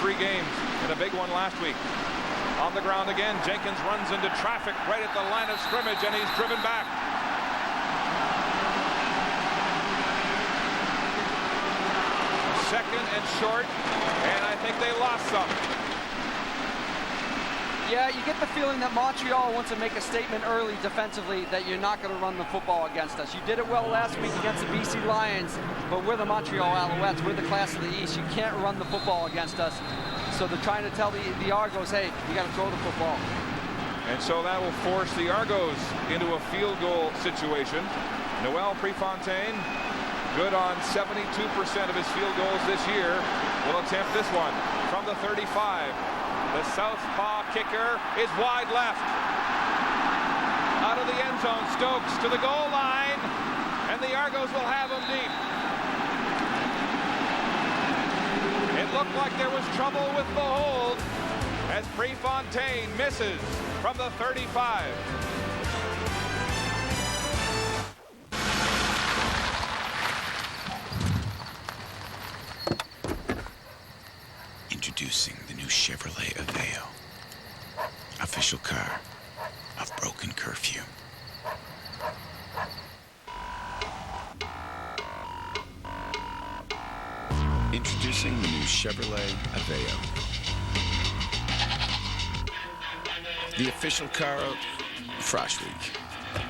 3 games, and a big one last week. On the ground again, Jenkins runs into traffic right at the line of scrimmage, and he's driven back. Second and short, and I think they lost some. Yeah, you get the feeling that Montreal wants to make a statement early defensively that you're not going to run the football against us. You did it well last week against the BC Lions, but we're the Montreal Alouettes. We're the class of the East. You can't run the football against us. So they're trying to tell the Argos, hey, you got to throw the football. And so that will force the Argos into a field goal situation. Noel Prefontaine, good on 72% of his field goals this year, will attempt this one from the 35. The southpaw kicker is wide left. Out of the end zone, Stokes to the goal line, and the Argos will have him deep. It looked like there was trouble with the hold, as Prefontaine misses from the 35. Introducing the new Chevrolet Aveo, official car of broken curfew. Introducing the new Chevrolet Aveo, the official car of Frosh Week. I'm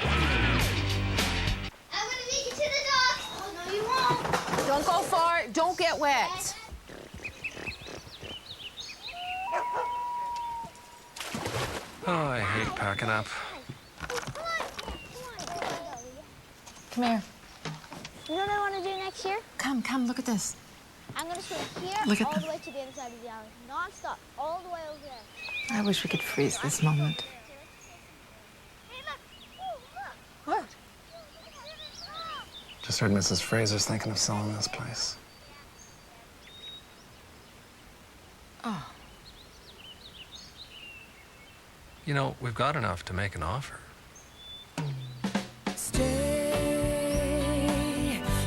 gonna make it to the dock. Oh, no, you won't. Don't go far. Don't get wet. Oh, I hate packing up. Come here. You know what I want to do next year? Come, look at this. I'm going to swim here Look at all them. the way to the other side of the island. Non-stop. All the way over there. I wish we could freeze this moment. Hey, look. Ooh, What? Just heard Mrs. Fraser's thinking of selling this place. Oh. You know, we've got enough to make an offer. Stay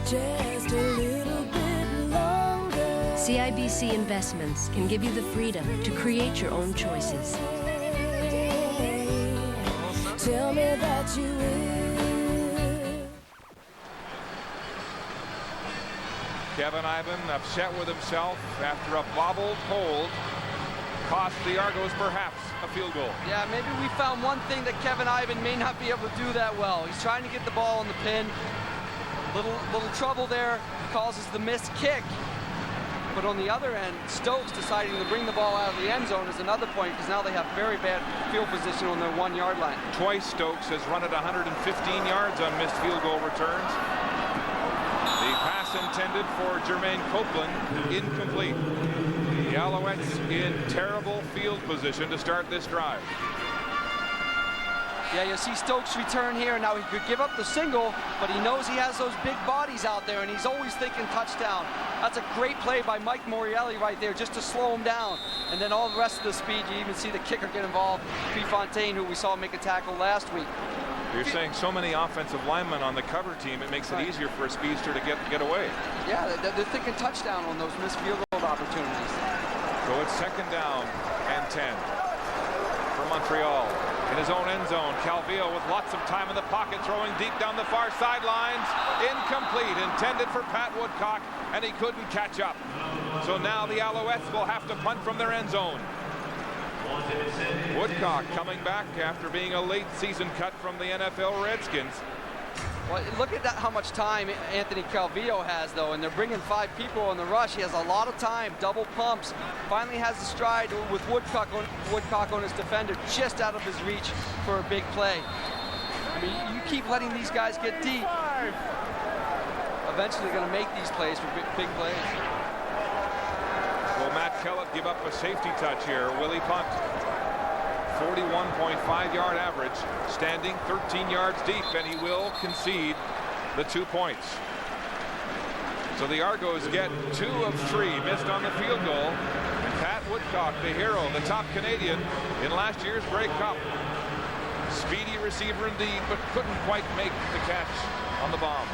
just a little bit longer. CIBC Investments can give you the freedom to create your own choices. Tell me that you will. Kevin Ivan upset with himself after a bobbled hold cost the Argos perhaps a field goal. Yeah, maybe we found one thing that Kevin Ivan may not be able to do that well. He's trying to get the ball on the pin. Little trouble there, causes the missed kick. But on the other end, Stokes deciding to bring the ball out of the end zone is another point, because now they have very bad field position on their 1 yard line. Twice Stokes has run it 115 yards on missed field goal returns. The pass intended for Jermaine Copeland, incomplete. The Alouettes in terrible field position to start this drive. Yeah, you see Stokes return here. Now he could give up the single, but he knows he has those big bodies out there, and he's always thinking touchdown. That's a great play by Mike Morielli right there, just to slow him down. And then all the rest of the speed, you even see the kicker get involved, Prefontaine, who we saw make a tackle last week. You're saying so many offensive linemen on the cover team, it makes it easier for a speedster to get away. Yeah, they're thinking touchdown on those missed field goal opportunities. So it's 2nd down and 10 for Montreal. In his own end zone, Calvillo with lots of time in the pocket, throwing deep down the far sidelines. Incomplete, intended for Pat Woodcock, and he couldn't catch up. So now the Alouettes will have to punt from their end zone. Woodcock coming back after being a late season cut from the NFL Redskins. Well, look at that, how much time Anthony Calvillo has, though, and they're bringing 5 people on the rush. He has a lot of time, double pumps. Finally has the stride with Woodcock on his defender, just out of his reach for a big play. I mean, you keep letting these guys get deep. Eventually going to make these plays for big plays. Will Matt Kellett give up a safety touch here? Will he punt? 41.5 yard average, standing 13 yards deep, and he will concede the 2 points. So the Argos get 2 of 3 missed on the field goal. And Pat Woodcock, the hero, the top Canadian in last year's Grey Cup. Speedy receiver indeed, but couldn't quite make the catch on the bomb.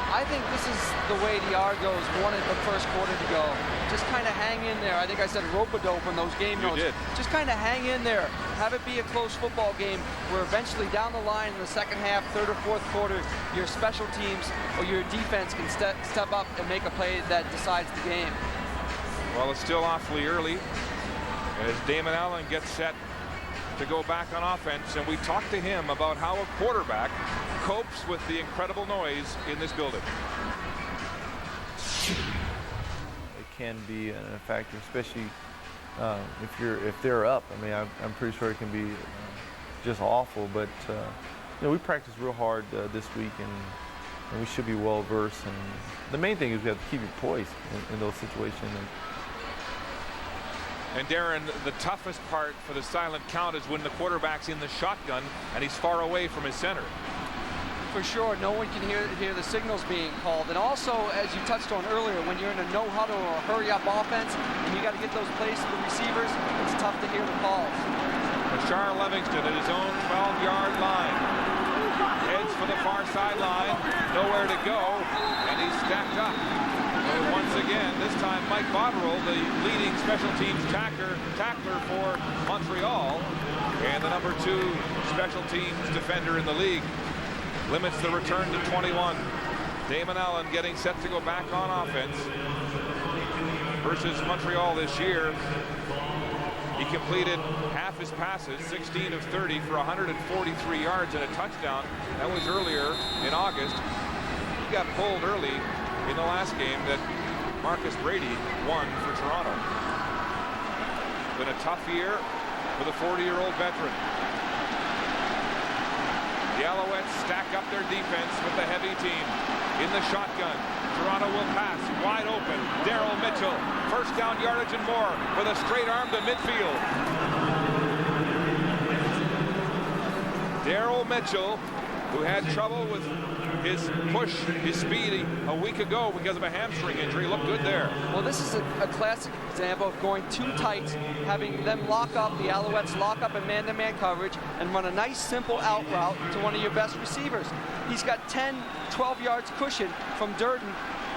I think this is the way the Argos wanted the first quarter to go. Just kind of hang in there. I think I said rope-a-dope in those game notes. You did. Just kind of hang in there. Have it be a close football game where eventually down the line in the second half, third or fourth quarter, your special teams or your defense can step up and make a play that decides the game. Well, it's still awfully early as Damon Allen gets set to go back on offense, and we talked to him about how a quarterback copes with the incredible noise in this building. It can be a factor, especially if they're up. I mean, I'm pretty sure it can be just awful. But you know, we practiced real hard this week, and we should be well versed. And the main thing is we have to keep your poise in those situations. And Darren, the toughest part for the silent count is when the quarterback's in the shotgun and he's far away from his center. for sure. No one can hear the signals being called. And also, as you touched on earlier, when you're in a no huddle or a hurry up offense and you got to get those plays to the receivers, it's tough to hear the calls. Bashar Livingston at his own 12-yard line. Heads for the far sideline, nowhere to go, and he's stacked up. So once again, this time Mike Botterill, the leading special teams tackler for Montreal, and the number 2 special teams defender in the league, limits the return to 21. Damon Allen getting set to go back on offense versus Montreal this year. He completed half his passes, 16 of 30 for 143 yards and a touchdown. That was earlier in August. He got pulled early in the last game that Marcus Brady won for Toronto. Been a tough year for the 40-year-old veteran. The Alouettes stack up their defense with the heavy team. In the shotgun, Toronto will pass wide open. Daryl Mitchell, first down yardage and more with a straight arm to midfield. Daryl Mitchell, who had trouble with his push, his speed a week ago because of a hamstring injury, looked good there. Well, this is a classic example of going too tight, having them lock up, the Alouettes lock up in man-to-man coverage and run a nice simple out route to one of your best receivers. He's got 10, 12 yards cushion from Durden.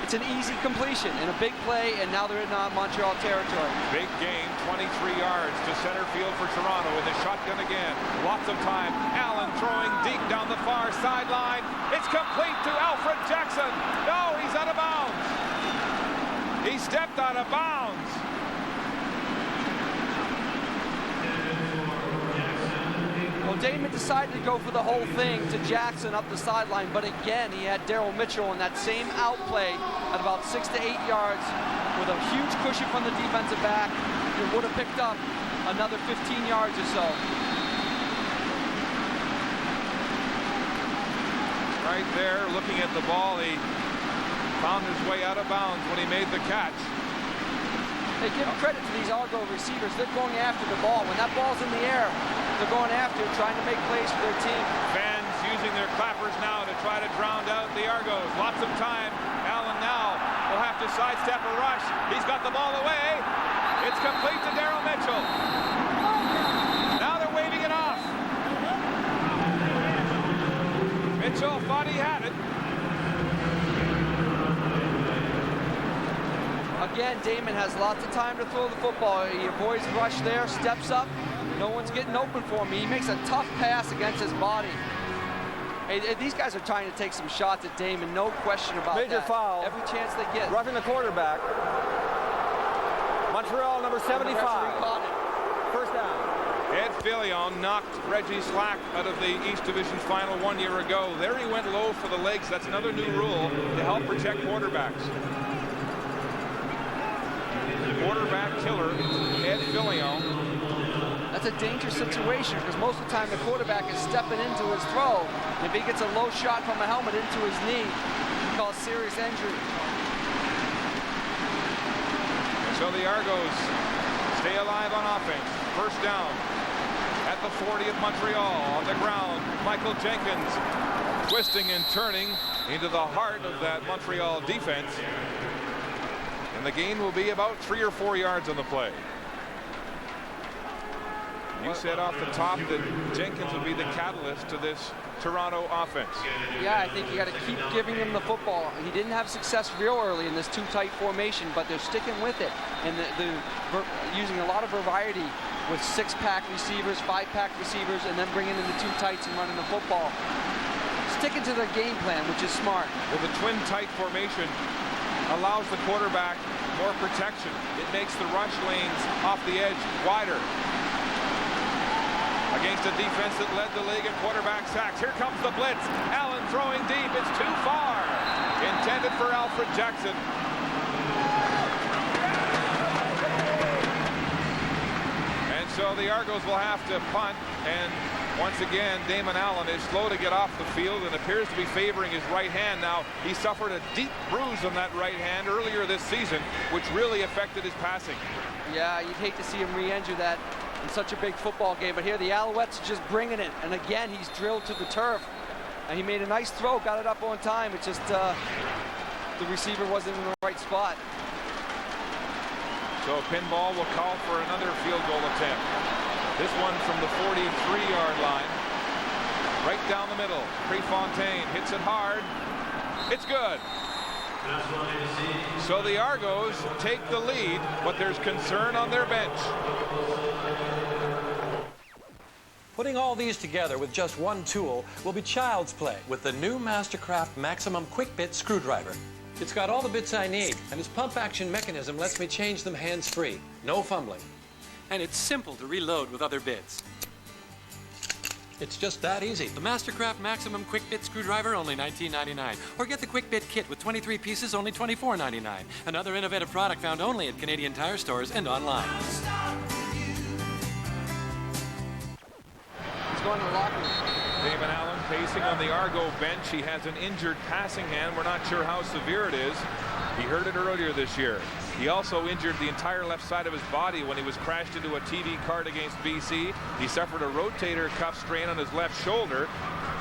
It's an easy completion and a big play, and now they're in Montreal territory. Big game, 23 yards to center field for Toronto in the shotgun again. Lots of time. Allen throwing deep down the far sideline. It's complete to Alfred Jackson. No, he's out of bounds. He stepped out of bounds. Well, Damon decided to go for the whole thing to Jackson up the sideline, but again, he had Daryl Mitchell in that same outplay at about 6 to 8 yards with a huge cushion from the defensive back. He would have picked up another 15 yards or so. Right there, looking at the ball, he found his way out of bounds when he made the catch. They give credit to these Argo receivers. They're going after the ball. When that ball's in the air, they're going after it, trying to make plays for their team. Fans using their clappers now to try to drown out the Argos. Lots of time. Allen now will have to sidestep a rush. He's got the ball away. It's complete to Daryl Mitchell. Now they're waving it off. Mitchell thought he had it. Again, Damon has lots of time to throw the football. He avoids rush there, steps up. No one's getting open for him. He makes a tough pass against his body. Hey, these guys are trying to take some shots at Damon, no question about that. Major foul. Every chance they get. Roughing the quarterback. Montreal, number 75. First down. Ed Fillion knocked Reggie Slack out of the East Division's final 1 year ago. There he went low for the legs. That's another new rule to help protect quarterbacks. Quarterback killer, Ed Fillion. That's a dangerous situation because most of the time the quarterback is stepping into his throw. If he gets a low shot from a helmet into his knee, he calls serious injury. So the Argos stay alive on offense. First down at the 40 of Montreal. On the ground, Michael Jenkins twisting and turning into the heart of that Montreal defense. And the gain will be about 3 or 4 yards on the play. You said off the top that Jenkins would be the catalyst to this Toronto offense. Yeah, I think you got to keep giving him the football. He didn't have success real early in this too tight formation, but they're sticking with it. And using a lot of variety with 6-pack receivers, 5-pack receivers, and then bringing in the 2 tights and running the football. Sticking to their game plan, which is smart. Well, the twin tight formation allows the quarterback more protection. It makes the rush lanes off the edge wider. Against a defense that led the league in quarterback sacks. Here comes the blitz. Allen throwing deep. It's too far. Intended for Alfred Jackson. And so the Argos will have to punt. And once again, Damon Allen is slow to get off the field and appears to be favoring his right hand. Now, he suffered a deep bruise on that right hand earlier this season, which really affected his passing. Yeah, you'd hate to see him re-injure that in such a big football game, but here the Alouettes are just bringing it, and again he's drilled to the turf. And he made a nice throw, got it up on time. It's just the receiver wasn't in the right spot. So Pinball will call for another field goal attempt. This one from the 43-yard line. Right down the middle. Prefontaine hits it hard. It's good. So the Argos take the lead, but there's concern on their bench. Putting all these together with just one tool will be child's play with the new Mastercraft Maximum Quick Bit Screwdriver. It's got all the bits I need, and its pump action mechanism lets me change them hands-free. No fumbling. And it's simple to reload with other bits. It's just that easy. The Mastercraft Maximum Quick Bit Screwdriver, only $19.99. Or get the Quick Bit Kit with 23 pieces, only $24.99. Another innovative product found only at Canadian Tire stores and online. He's going to the locker room. Damon Allen pacing on the Argo bench. He has an injured passing hand. We're not sure how severe it is. He hurt it earlier this year. He also injured the entire left side of his body when he was crashed into a TV cart against BC. He suffered a rotator cuff strain on his left shoulder,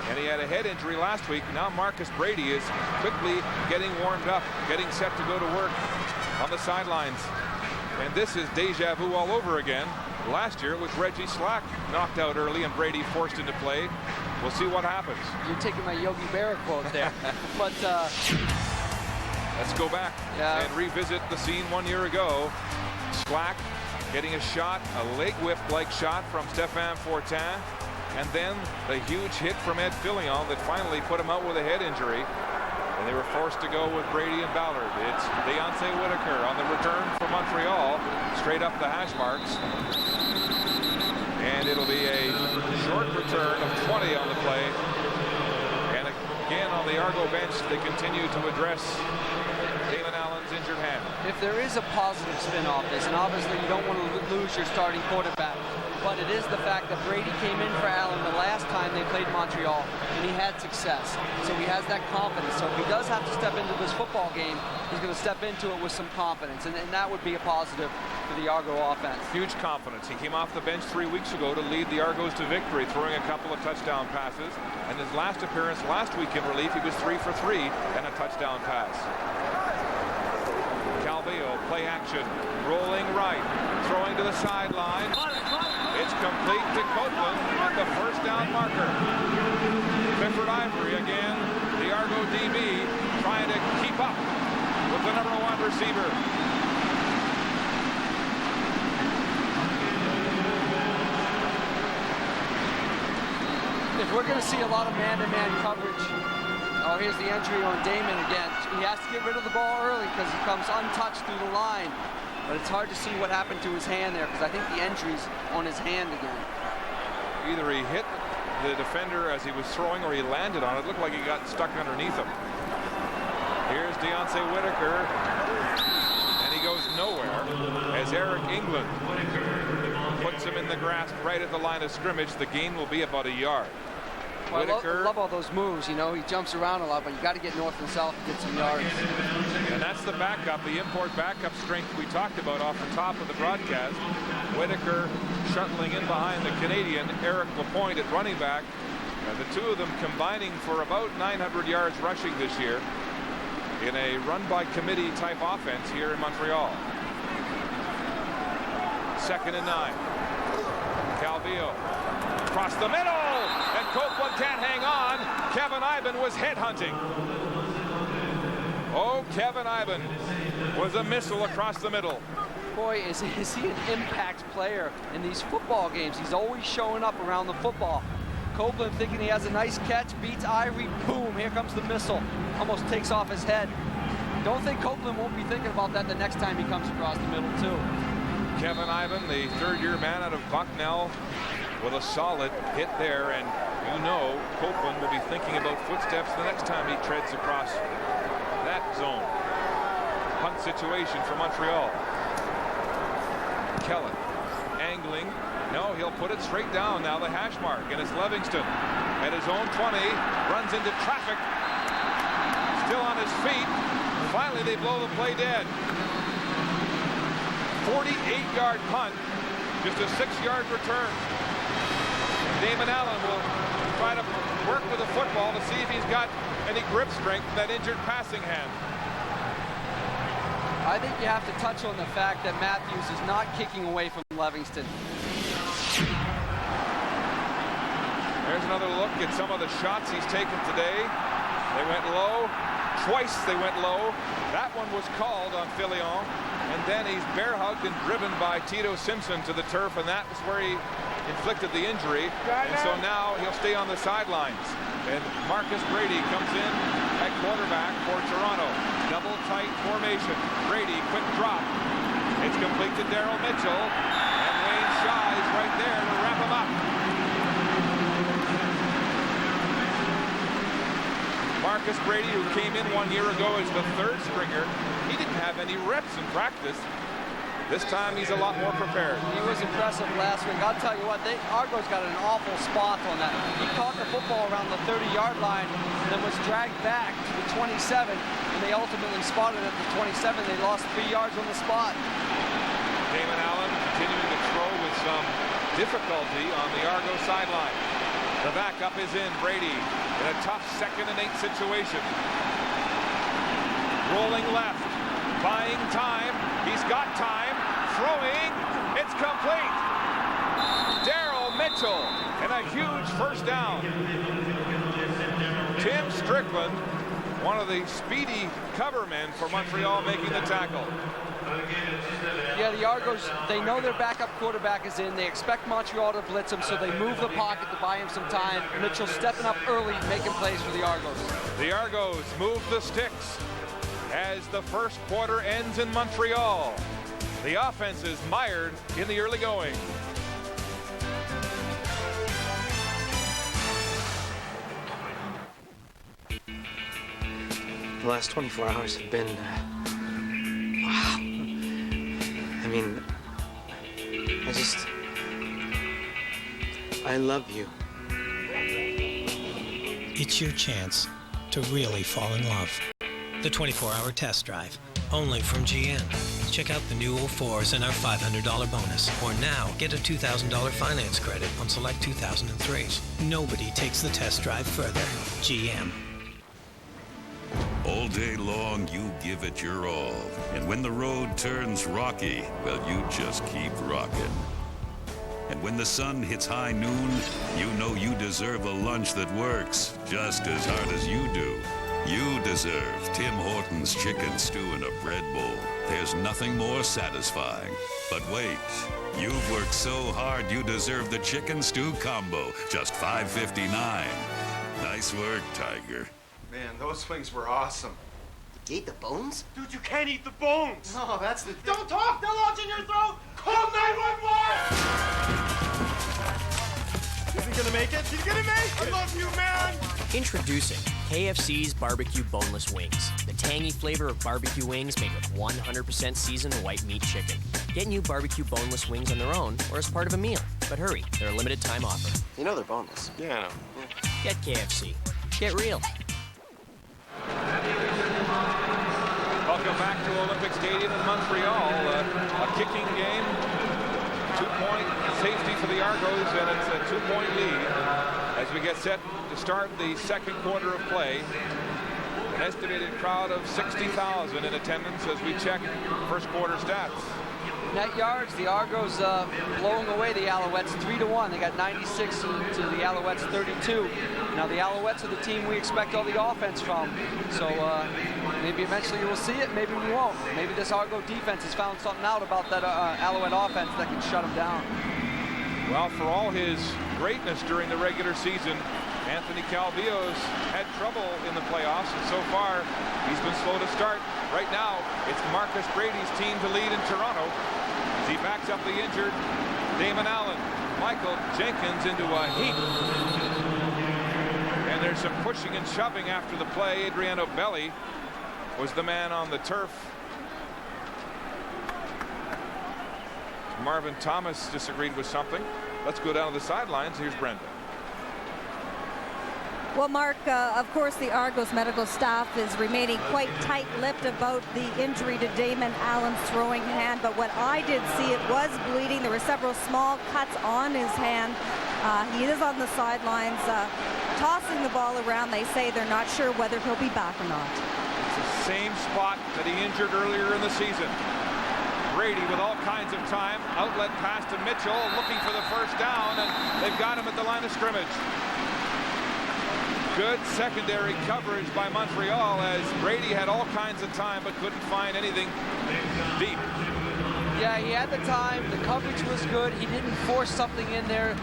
and he had a head injury last week. Now Marcus Brady is quickly getting warmed up, getting set to go to work on the sidelines. And this is deja vu all over again. Last year it was Reggie Slack knocked out early and Brady forced into play. We'll see what happens. You're taking my Yogi Berra quote there. But let's go back and revisit the scene 1 year ago. Slack getting a shot, a leg whip-like shot from Stéphane Fortin, and then the huge hit from Ed Fillion that finally put him out with a head injury. And they were forced to go with Brady and Ballard. It's Deontay Whitaker on the return from Montreal, straight up the hash marks. And it'll be a short return of 20 on the play. And again on the Argo bench, they continue to address Damon Allen's injured hand. If there is a positive spin off this, and obviously you don't want to lose your starting quarterback, but it is the fact that Brady came in for Allen the last time they played Montreal, and he had success. So he has that confidence. So if he does have to step into this football game, he's going to step into it with some confidence, and that would be a positive for the Argo offense. Huge confidence. He came off the bench 3 weeks ago to lead the Argos to victory, throwing a couple of touchdown passes. And his last appearance last week in relief, he was 3 for 3 and a touchdown pass. Calvillo, play action, rolling right, throwing to the sideline. It's complete to Copeland at the first down marker. Clifford Ivory again, the Argo DB, trying to keep up with the number 1 receiver. If we're going to see a lot of man-to-man coverage, oh, here's the entry on Damon again. He has to get rid of the ball early because he comes untouched through the line. But it's hard to see what happened to his hand there because I think the entry's on his hand again. Either he hit the defender as he was throwing or he landed on it. It looked like he got stuck underneath him. Here's Deontay Whitaker, and he goes nowhere as Eric England puts him in the grasp right at the line of scrimmage. The gain will be about a yard. Well, I love all those moves, you know. He jumps around a lot, but you got to get north and south to get some yards. And that's the backup, the import backup strength we talked about off the top of the broadcast. Whitaker shuttling in behind the Canadian, Eric Lapointe at running back. The two of them combining for about 900 yards rushing this year in a run-by-committee type offense here in Montreal. 2nd and 9. Calvillo across the middle, and Copeland can't hang on. Kevin Iben was headhunting. Oh, Kevin Iben was a missile across the middle. Boy, is he an impact player in these football games. He's always showing up around the football. Copeland thinking he has a nice catch, beats Ivory, boom, here comes the missile. Almost takes off his head. Don't think Copeland won't be thinking about that the next time he comes across the middle, too. Kevin Iben, the third-year man out of Bucknell, with a solid hit there, and you know Copeland will be thinking about footsteps the next time he treads across that zone. Punt situation for Montreal. Kellen angling. No, he'll put it straight down now, the hash mark, and it's Livingston at his own 20, runs into traffic, still on his feet. Finally, they blow the play dead. 48-yard punt, just a 6-yard return. Damon Allen will try to work with the football to see if he's got any grip strength in that injured passing hand. I think you have to touch on the fact that Matthews is not kicking away from Livingston. There's another look at some of the shots he's taken today. They went low. Twice they went low. That one was called on Filion. And then he's bear-hugged and driven by Tito Simpson to the turf, and that was where he inflicted the injury. And so now he'll stay on the sidelines. And Marcus Brady comes in at quarterback for Toronto. Double tight formation. Brady, quick drop. It's complete to Daryl Mitchell. And Wayne Shaw is right there to wrap him up. Marcus Brady, who came in 1 year ago as the third stringer, he didn't have any reps in practice. This time he's a lot more prepared. He was impressive last week. I'll tell you what, Argo's got an awful spot on that. He caught the football around the 30-yard line and then was dragged back to the 27, and they ultimately spotted at the 27. They lost 3 yards on the spot. Damon Allen continuing to throw with some difficulty on the Argo sideline. The backup is in. Brady in a tough 2nd and 8 situation. Rolling left, buying time. He's got time. Throwing. It's complete. Daryl Mitchell and a huge first down. Tim Strickland, one of the speedy cover men for Montreal, making the tackle. Yeah, the Argos, they know their backup quarterback is in. They expect Montreal to blitz him, so they move the pocket to buy him some time. Mitchell stepping up early, making plays for the Argos. The Argos move the sticks as the first quarter ends in Montreal. The offense is mired in the early going. The last 24 hours have been, wow. I mean, I love you. It's your chance to really fall in love. The 24-hour test drive, only from GM. Check out the new 04s and our $500 bonus. Or now, get a $2,000 finance credit on select 2003s. Nobody takes the test drive further. GM. All day long, you give it your all. And when the road turns rocky, well, you just keep rocking. And when the sun hits high noon, you know you deserve a lunch that works just as hard as you do. You deserve Tim Hortons chicken stew in a bread bowl. There's nothing more satisfying. But wait, you've worked so hard you deserve the chicken stew combo, just $5.59. Nice work, Tiger. Man, those wings were awesome. You ate the bones? Dude, you can't eat the bones. No, that's the... Don't talk! They'll lodge in your throat! Call 911! Is he gonna make it? He's gonna make it! I love you, man! Introducing KFC's Barbecue Boneless Wings. The tangy flavor of barbecue wings made with 100% seasoned white meat chicken. Get new barbecue boneless wings on their own or as part of a meal. But hurry, they're a limited time offer. You know they're boneless. Yeah, I know. Get KFC. Get real. Welcome back to Olympic Stadium in Montreal. A kicking game. 2-point safety for the Argos, and it's a 2-point lead as we get set to start the second quarter of play. An estimated crowd of 60,000 in attendance as we check first quarter stats. Net yards, the Argos blowing away the Alouettes 3-1. They got 96 to the Alouettes 32. Now the Alouettes are the team we expect all the offense from. So maybe eventually we'll see it, maybe we won't. Maybe this Argo defense has found something out about that Alouette offense that can shut them down. Well, for all his greatness during the regular season, Anthony Calvillo's had trouble in the playoffs, and so far he's been slow to start. Right now, it's Marcus Brady's team to lead in Toronto as he backs up the injured Damon Allen. Michael Jenkins into a heap. And there's some pushing and shoving after the play. Adriano Belli was the man on the turf. Marvin Thomas disagreed with something. Let's go down to the sidelines. Here's Brenda. Well, Mark, of course, the Argos medical staff is remaining quite tight-lipped about the injury to Damon Allen's throwing hand. But what I did see, it was bleeding. There were several small cuts on his hand. He is on the sidelines. tossing the ball around. They say they're not sure whether he'll be back or not. It's the same spot that he injured earlier in the season. Brady with all kinds of time. Outlet pass to Mitchell, looking for the first down, and they've got him at the line of scrimmage. Good secondary coverage by Montreal as Brady had all kinds of time but couldn't find anything deep. Yeah, he had the time. The coverage was good. He didn't force something in there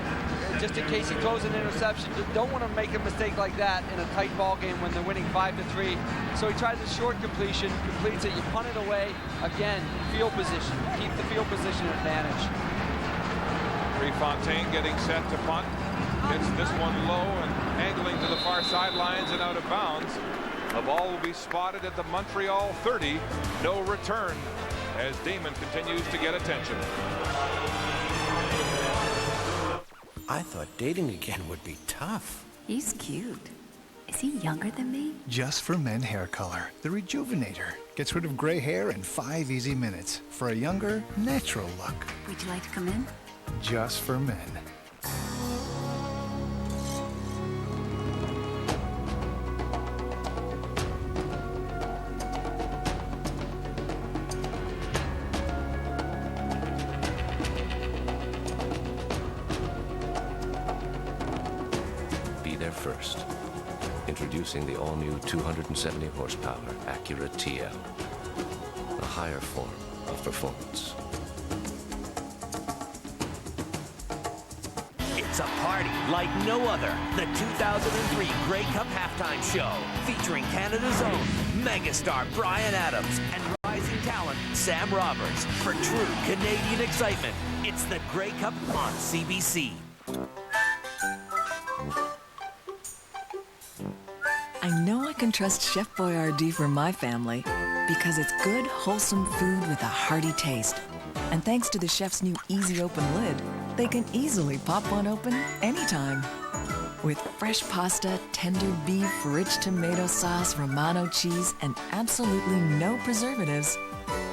just in case he throws an interception. You don't want to make a mistake like that in a tight ball game when they're winning 5-3. So he tries a short completion, completes it, you punt it away. Again, field position. Keep the field position advantage. Prefontaine getting set to punt. Hits this one low and angling to the far sidelines and out of bounds. The ball will be spotted at the Montreal 30. No return as Damon continues to get attention. I thought dating again would be tough. He's cute. Is he younger than me? Just for men hair color. The Rejuvenator gets rid of gray hair in 5 easy minutes for a younger, natural look. Would you like to come in? Just for men. First, introducing the all-new 270 horsepower Acura TL, a higher form of performance. It's a party like no other. The 2003 Grey Cup Halftime Show, featuring Canada's own megastar Bryan Adams and rising talent Sam Roberts. For true Canadian excitement, it's the Grey Cup on CBC. I know I can trust Chef Boyardee for my family because it's good, wholesome food with a hearty taste. And thanks to the chef's new easy open lid, they can easily pop one open anytime. With fresh pasta, tender beef, rich tomato sauce, Romano cheese, and absolutely no preservatives.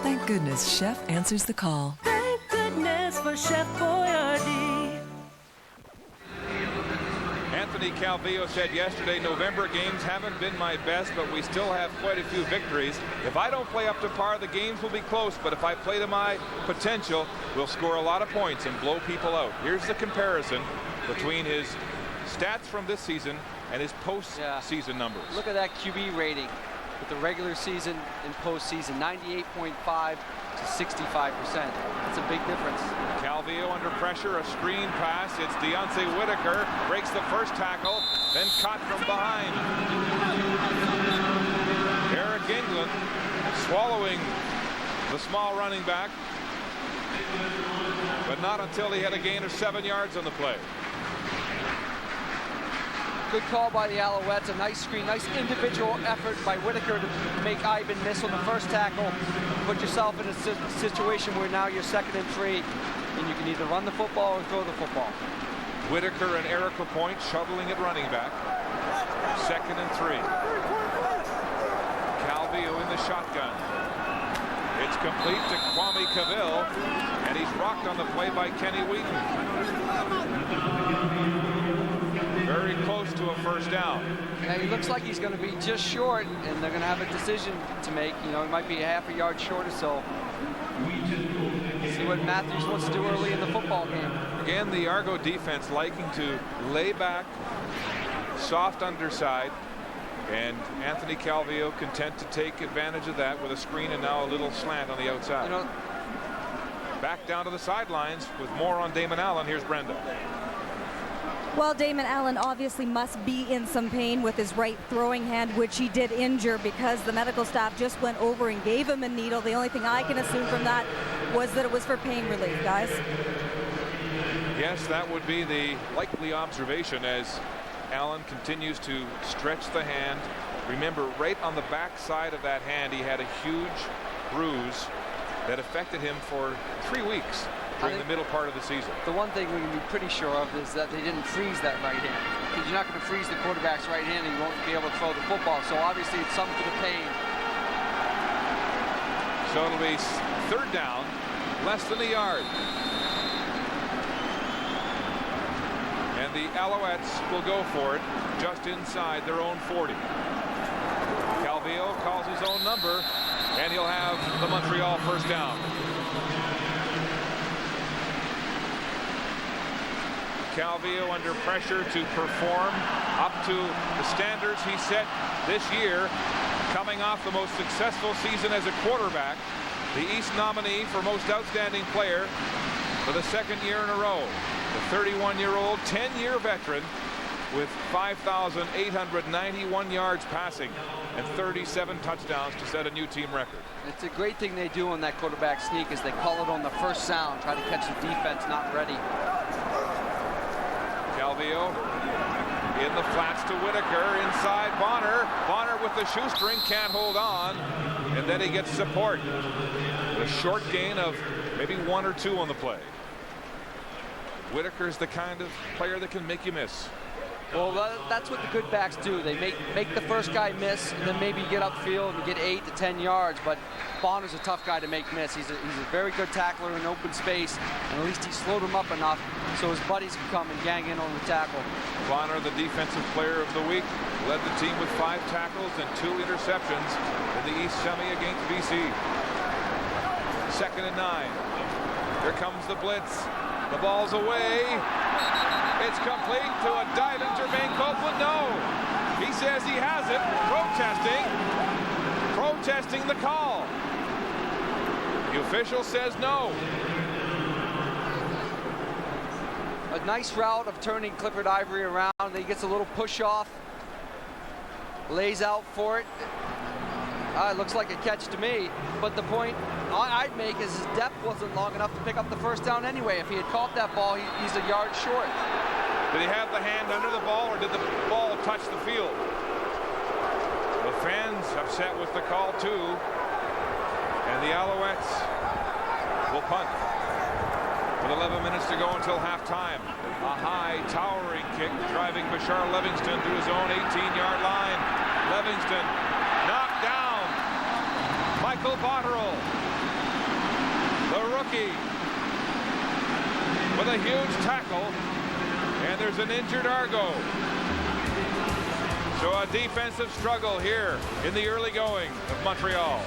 Thank goodness Chef answers the call. Thank goodness for Chef Boyardee. Anthony Calvillo said yesterday, November games haven't been my best, but we still have quite a few victories. If I don't play up to par, the games will be close, but if I play to my potential, we'll score a lot of points and blow people out. Here's the comparison between his stats from this season and his post-season numbers. Look at that QB rating with the regular season and postseason, 98.5 to 65%. That's a big difference. Calvillo under pressure, a screen pass. It's Deontay Whitaker, breaks the first tackle, then caught from behind. Eric England swallowing the small running back, but not until he had a gain of 7 yards on the play. Good call by the Alouettes, a nice screen, nice individual effort by Whitaker to make Ivan miss on the first tackle. Put yourself in a situation where now you're 2nd and 3, and you can either run the football or throw the football. Whitaker and Eric Lapointe shuttling at running back. 2nd and 3. Calvillo in the shotgun. It's complete to Kwame Cavill, and he's rocked on the play by Kenny Wheaton. Very close to a first down. Yeah, he looks like he's going to be just short, and they're going to have a decision to make. You know, he might be a half a yard short or so. See what Matthews wants to do early in the football game. Again, the Argo defense liking to lay back, soft underside, and Anthony Calvillo content to take advantage of that with a screen and now a little slant on the outside. You know, back down to the sidelines with more on Damon Allen. Here's Brenda. Well, Damon Allen obviously must be in some pain with his right throwing hand, which he did injure because the medical staff just went over and gave him a needle. The only thing I can assume from that was that it was for pain relief, guys. Yes, that would be the likely observation as Allen continues to stretch the hand. Remember, right on the back side of that hand, he had a huge bruise that affected him for 3 weeks. During the middle part of the season. The one thing we can be pretty sure of is that they didn't freeze that right hand. Because you're not going to freeze the quarterback's right hand and you won't be able to throw the football. So obviously it's something for the pain. So it'll be 3rd down, less than a yard. And the the Alouettes will go for it just inside their own 40. Calvillo calls his own number, and he'll have the Montreal first down. Calvillo under pressure to perform up to the standards he set this year, coming off the most successful season as a quarterback, the East nominee for most outstanding player for the second year in a row. The 31-year-old, 10-year veteran with 5,891 yards passing and 37 touchdowns to set a new team record. It's a great thing they do on that quarterback sneak is they call it on the first sound, try to catch the defense not ready. Calvillo in the flats to Whitaker, inside Bonner. Bonner with the shoestring, can't hold on, and then he gets support. A short gain of maybe 1 or 2 on the play. Whitaker's the kind of player that can make you miss. Well, that's what the good backs do. They make the first guy miss, and then maybe get upfield and get 8 to 10 yards. But Bonner's a tough guy to make miss. He's a very good tackler in open space, and at least he slowed him up enough so his buddies can come and gang in on the tackle. Bonner, the defensive player of the week, led the team with 5 tackles and 2 interceptions in the East Semi against BC. 2nd and 9. Here comes the blitz. The ball's away. It's complete to a diving Jermaine Copeland. No. He says he has it. Protesting the call. The official says no. A nice route of turning Clifford Ivory around. He gets a little push off. Lays out for it. It looks like a catch to me, but the point I'd make is his depth wasn't long enough to pick up the first down anyway. If he had caught that ball, he's a yard short. Did he have the hand under the ball, or did the ball touch the field? The fans upset with the call too, and the Alouettes will punt with 11 minutes to go until halftime. A high, towering kick driving Bashar Livingston to his own 18-yard line. Livingston knocked down. Michael Botterill, the rookie, with a huge tackle, and there's an injured Argo. So a defensive struggle here in the early going of Montreal.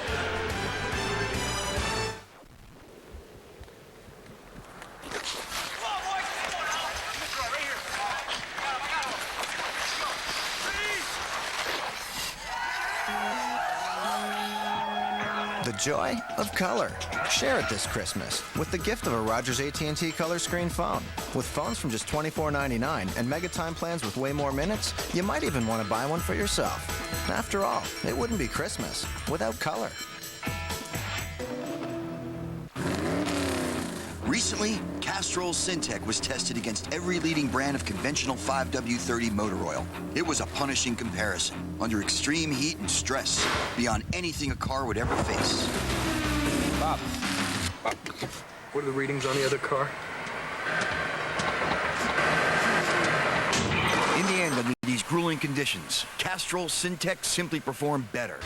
The joy of color. Share it this Christmas with the gift of a Rogers AT&T color screen phone. With phones from just $24.99 and mega time plans with way more minutes, you might even want to buy one for yourself. After all, it wouldn't be Christmas without color. Recently, Castrol Syntec was tested against every leading brand of conventional 5W30 motor oil. It was a punishing comparison, under extreme heat and stress, beyond anything a car would ever face. Bob, what are the readings on the other car? In the end, under these grueling conditions, Castrol Syntec simply performed better.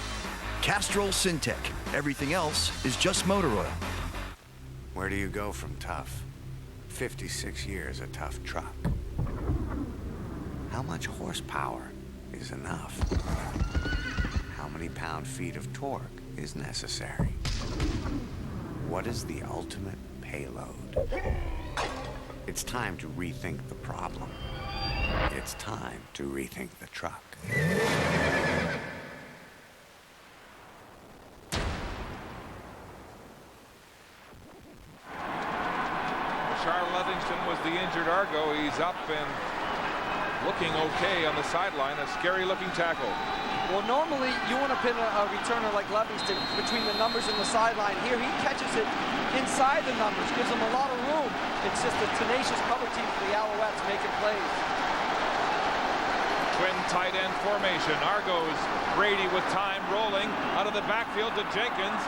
Castrol Syntec. Everything else is just motor oil. Where do you go from tough? 56 years of tough truck. How much horsepower is enough? How many pound-feet of torque is necessary? What is the ultimate payload? It's time to rethink the problem. It's time to rethink the truck. Livingston was the injured Argo. He's up and looking okay on the sideline. A scary looking tackle. Well, normally you want to pin a returner like Livingston between the numbers and the sideline. Here he catches it inside the numbers, gives him a lot of room. It's just a tenacious cover team for the Alouettes making plays. Twin tight end formation. Argos, Brady with time rolling out of the backfield to Jenkins.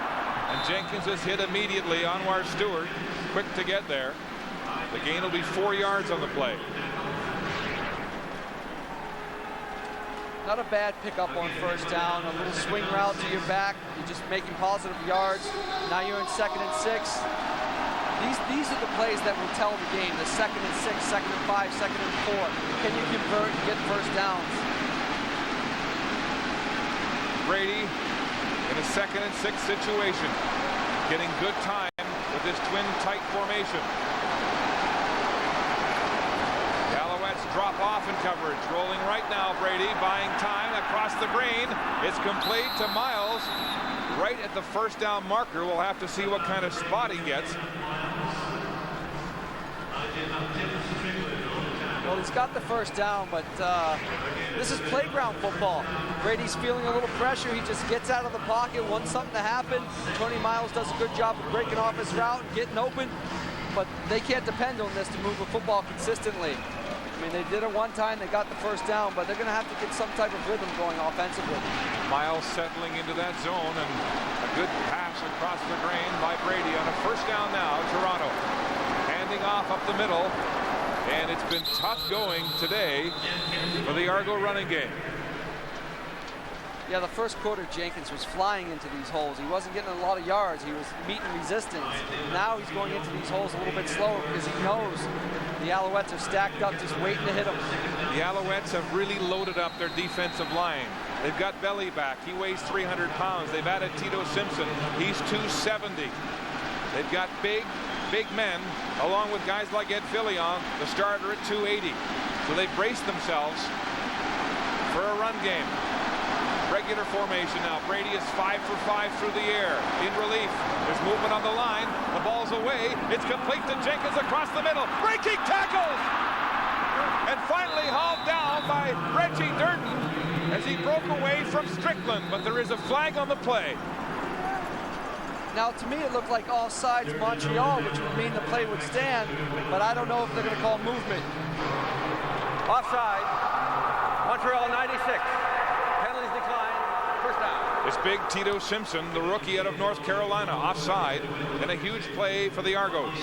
And Jenkins is hit immediately. Anwar Stewart, quick to get there. The gain will be 4 yards on the play. Not a bad pickup on first down. A little swing route to your back. You're just making positive yards. Now you're in 2nd and 6. These are the plays that will tell the game. The 2nd and 6, 2nd and 5, 2nd and 4. Can you convert and get first downs? Brady in a 2nd and 6 situation, getting good time with this twin tight formation. The Alouettes drop off in coverage, rolling right now. Brady buying time across the green. It's complete to Miles, right at the first down marker. We'll have to see what kind of spot he gets. Well, he's got the first down, but this is playground football. Brady's feeling a little pressure. He just gets out of the pocket, wants something to happen. Tony Miles does a good job of breaking off his route and getting open, but they can't depend on this to move the football consistently. I mean, they did it one time, they got the first down, but they're going to have to get some type of rhythm going offensively. Miles settling into that zone, and a good pass across the grain by Brady on a first down now. Toronto handing off up the middle, and it's been tough going today for the Argo running game. Yeah, the first quarter, Jenkins was flying into these holes. He wasn't getting a lot of yards. He was meeting resistance. Now he's going into these holes a little bit slower because he knows the Alouettes are stacked up, just waiting to hit him. The Alouettes have really loaded up their defensive line. They've got Belly back. He weighs 300 pounds. They've added Tito Simpson. He's 270. They've got big men, along with guys like Ed Fillion, the starter at 280. So they've braced themselves for a run game. Regular formation now. Brady is 5 for 5 through the air. In relief. There's movement on the line. The ball's away. It's complete to Jenkins across the middle. Breaking tackles! And finally hauled down by Reggie Durden as he broke away from Strickland. But there is a flag on the play. Now, to me, it looked like offsides Montreal, which would mean the play would stand, but I don't know if they're going to call movement. Offside. Montreal 96. Penalties decline. First down. It's big Tito Simpson, the rookie out of North Carolina, offside, and a huge play for the Argos.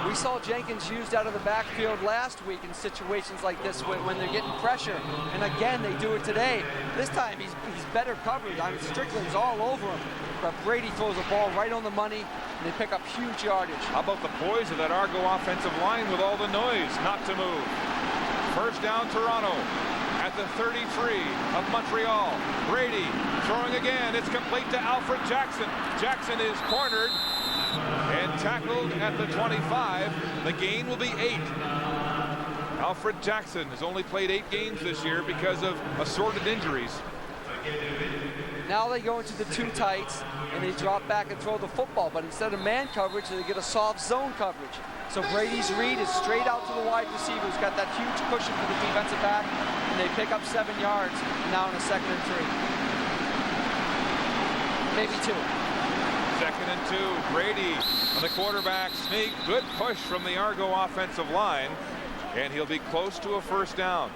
We saw Jenkins used out of the backfield last week in situations like this when they're getting pressure, and again, they do it today. This time, he's better covered. I mean, Strickland's all over him, but Brady throws a ball right on the money, and they pick up huge yardage. How about the poise of that Argo offensive line with all the noise not to move? First down, Toronto at the 33 of Montreal. Brady throwing again. It's complete to Alfred Jackson. Jackson is cornered and tackled at the 25. The gain will be 8. Alfred Jackson has only played 8 games this year because of assorted injuries. Now they go into the 2 tights and they drop back and throw the football, but instead of man coverage, they get a soft zone coverage. So Brady's read is straight out to the wide receiver who's got that huge cushion for the defensive back, and they pick up 7 yards now in a 2nd and 3. Maybe 2. 2nd and 2. Brady on the quarterback sneak. Good push from the Argo offensive line, and he'll be close to a first down.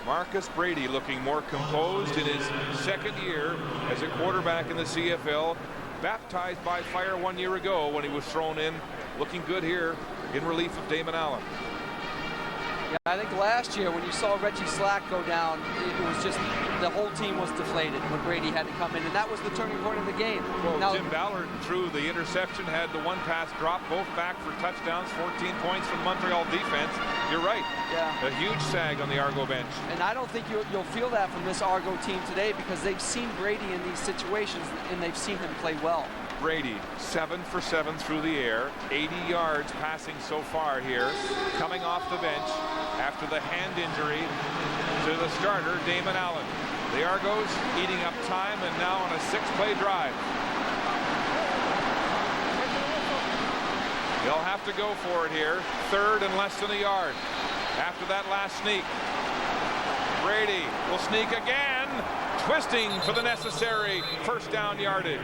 Marcus Brady looking more composed in his 2nd year as a quarterback in the CFL. Baptized by fire 1 year ago when he was thrown in. Looking good here in relief of Damon Allen. Yeah, I think last year when you saw Reggie Slack go down, it was just the whole team was deflated when Brady had to come in, and that was the turning point of the game. Well, now, Jim Ballard threw the interception, had the 1 pass drop, both back for touchdowns, 14 points from Montreal defense. You're right. Yeah. A huge sag on the Argo bench. And I don't think you'll feel that from this Argo team today because they've seen Brady in these situations and they've seen him play well. Brady 7 for 7 through the air, 80 yards passing so far here, coming off the bench after the hand injury to the starter Damon Allen. The Argos eating up time and now on a 6-play drive. They'll have to go for it here. 3rd and less than a yard after that last sneak. Brady will sneak again, twisting for the necessary first down yardage.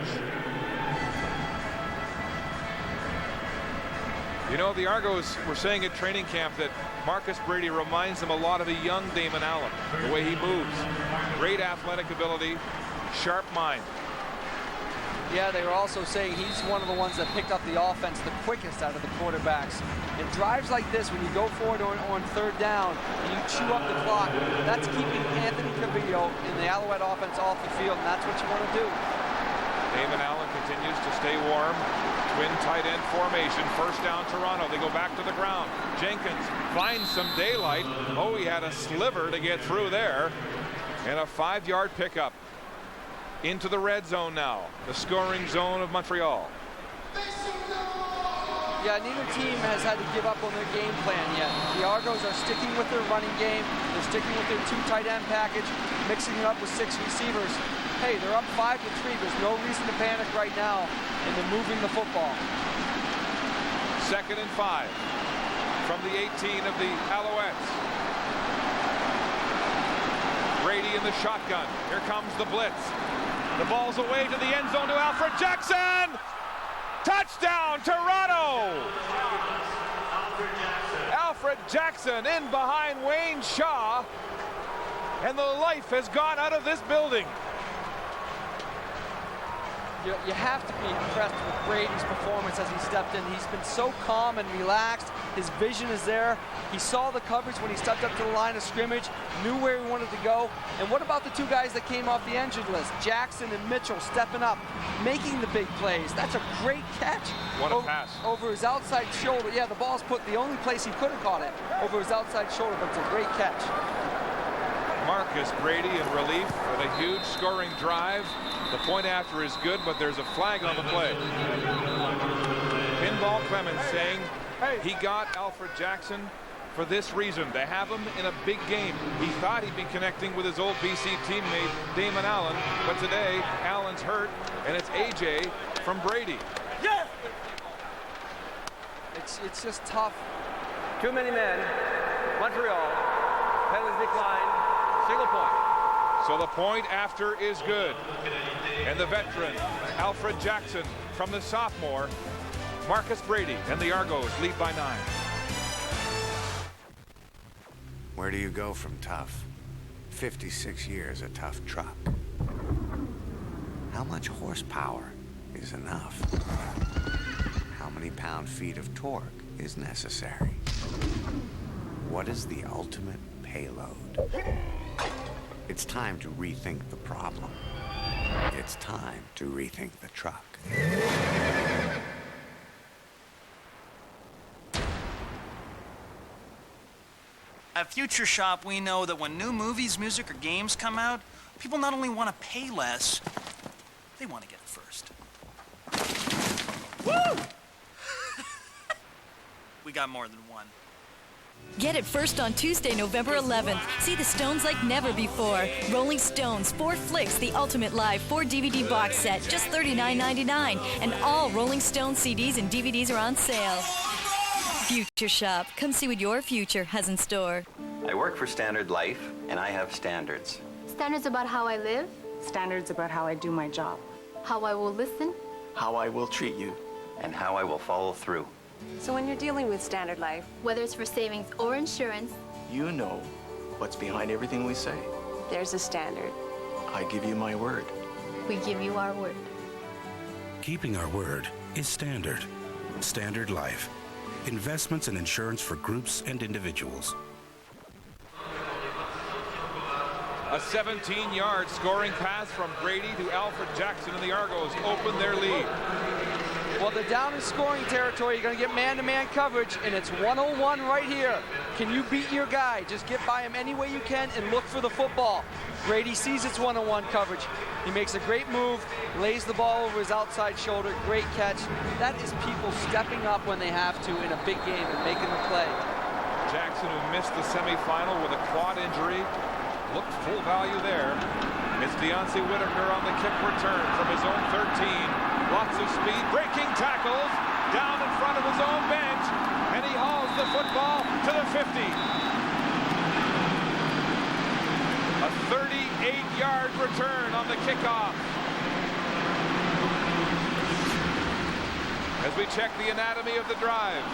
You know, the Argos were saying at training camp that Marcus Brady reminds them a lot of a young Damon Allen, the way he moves. Great athletic ability, sharp mind. Yeah, they were also saying he's one of the ones that picked up the offense the quickest out of the quarterbacks. In drives like this, when you go forward on 3rd down and you chew up the clock, that's keeping Anthony Cavillo and the Alouette offense off the field, and that's what you want to do. Damon Allen continues to stay warm. Twin tight end formation. First down, Toronto. They go back to the ground. Jenkins finds some daylight. Oh, he had a sliver to get through there. And a 5-yard pickup. Into the red zone now. The scoring zone of Montreal. Yeah, neither team has had to give up on their game plan yet. The Argos are sticking with their running game. They're sticking with their 2 tight end package, mixing it up with 6 receivers. Hey, they're up 5-3. There's no reason to panic right now, and they're moving the football. 2nd and 5 from the 18 of the Alouettes. Brady in the shotgun. Here comes the blitz. The ball's away to the end zone to Alfred Jackson. Touchdown, Toronto! Alfred Jackson in behind Wayne Shaw, and the life has gone out of this building. You have to be impressed with Brady's performance as he stepped in. He's been so calm and relaxed. His vision is there. He saw the coverage when he stepped up to the line of scrimmage, knew where he wanted to go. And what about the 2 guys that came off the injured list? Jackson and Mitchell stepping up, making the big plays. That's a great catch. What a pass. Over his outside shoulder. Yeah, the ball's put the only place he could have caught it, over his outside shoulder, but it's a great catch. Marcus Brady in relief with a huge scoring drive. The point after is good, but there's a flag on the play. Pinball Clemens saying he got Alfred Jackson for this reason, to have him in a big game. He thought he'd be connecting with his old BC teammate Damon Allen, but today Allen's hurt, and it's AJ from Brady. Yeah. It's just tough. Too many men. Montreal. Penalties declined. Single point. So the point after is good. And the veteran, Alfred Jackson, from the sophomore, Marcus Brady, and the Argos lead by 9. Where do you go from tough? 56 years of tough truck. How much horsepower is enough? How many pound-feet of torque is necessary? What is the ultimate payload? It's time to rethink the problem. It's time to rethink the truck. At Future Shop, we know that when new movies, music, or games come out, people not only want to pay less, they want to get it first. Woo! We got more than one. Get it first on Tuesday, November 11th. See the Stones like never before. Rolling Stones, 4 Flicks, the Ultimate Live 4 DVD box set, just $39.99. And all Rolling Stones CDs and DVDs are on sale. Future Shop. Come see what your future has in store. I work for Standard Life, and I have standards. Standards about how I live. Standards about how I do my job. How I will listen. How I will treat you. And how I will follow through. So when you're dealing with Standard Life, whether it's for savings or insurance, you know what's behind everything we say. There's a standard. I give you my word. We give you our word. Keeping our word is Standard. Standard Life. Investments and insurance for groups and individuals. A 17-yard scoring pass from Brady to Alfred Jackson, and the Argos open their lead. Well, they're down in scoring territory. You're going to get man-to-man coverage, and it's 101 right here. Can you beat your guy? Just get by him any way you can and look for the football. Brady sees it's 101 coverage. He makes a great move, lays the ball over his outside shoulder. Great catch. That is people stepping up when they have to in a big game and making the play. Jackson, who missed the semifinal with a quad injury, looked full value there. It's Deontay Whitaker on the kick return from his own 13. Lots of speed, breaking tackles, down in front of his own bench, and he hauls the football to the 50. A 38-yard return on the kickoff. As we check the anatomy of the drive,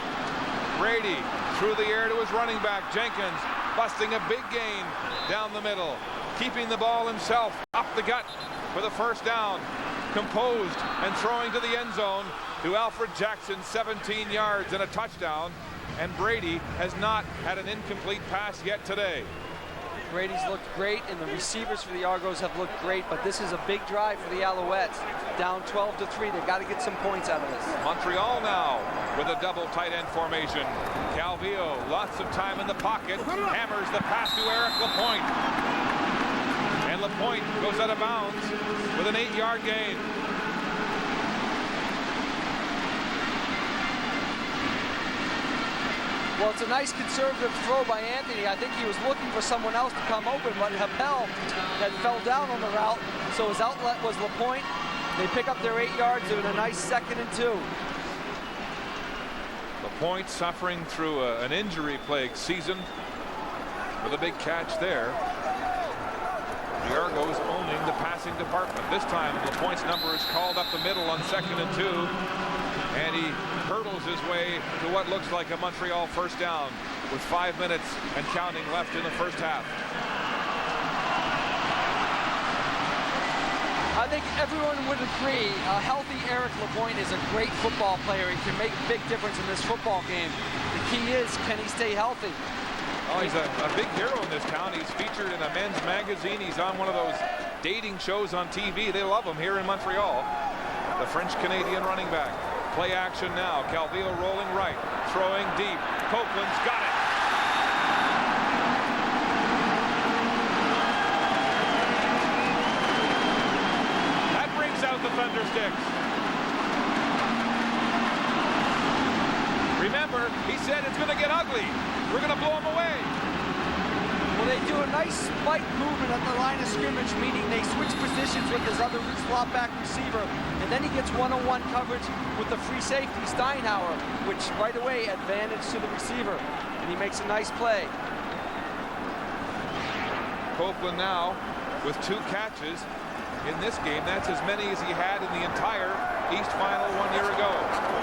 Brady through the air to his running back, Jenkins, busting a big gain down the middle, keeping the ball himself up the gut for the first down. Composed and throwing to the end zone to Alfred Jackson, 17 yards and a touchdown. And Brady has not had an incomplete pass yet today. Brady's looked great, and the receivers for the Argos have looked great, but this is a big drive for the Alouettes. Down 12-3, they've got to get some points out of this. Montreal now with a double tight end formation. Calvillo, lots of time in the pocket, hammers the pass to Eric Lapointe. And Lapointe goes out of bounds with an 8-yard gain. Well, it's a nice conservative throw by Anthony. I think he was looking for someone else to come open, but Happel that fell down on the route, so his outlet was Lapointe. They pick up their 8 yards in a nice 2nd and 2. Lapointe suffering through an injury-plagued season with a big catch there. The Argos owning the passing department. This time, Lapointe's number is called up the middle on 2nd and 2. And he hurdles his way to what looks like a Montreal first down with 5 minutes and counting left in the first half. I think everyone would agree a healthy Eric Lapointe is a great football player. He can make a big difference in this football game. The key is, can he stay healthy? Oh, he's a big hero in this town. He's featured in a men's magazine. He's on one of those dating shows on TV. They love him here in Montreal. The French-Canadian running back. Play action now. Calvillo rolling right, throwing deep. Copeland's got it. That brings out the Thundersticks. Remember, he said it's going to get ugly. We're going to blow him away. Well, they do a nice spike movement at the line of scrimmage, meaning they switch positions with his other slot back receiver, and then he gets one-on-one coverage with the free safety, Steinhauer, which right away advantage to the receiver, and he makes a nice play. Copeland now with 2 catches in this game. That's as many as he had in the entire East Final 1 year ago.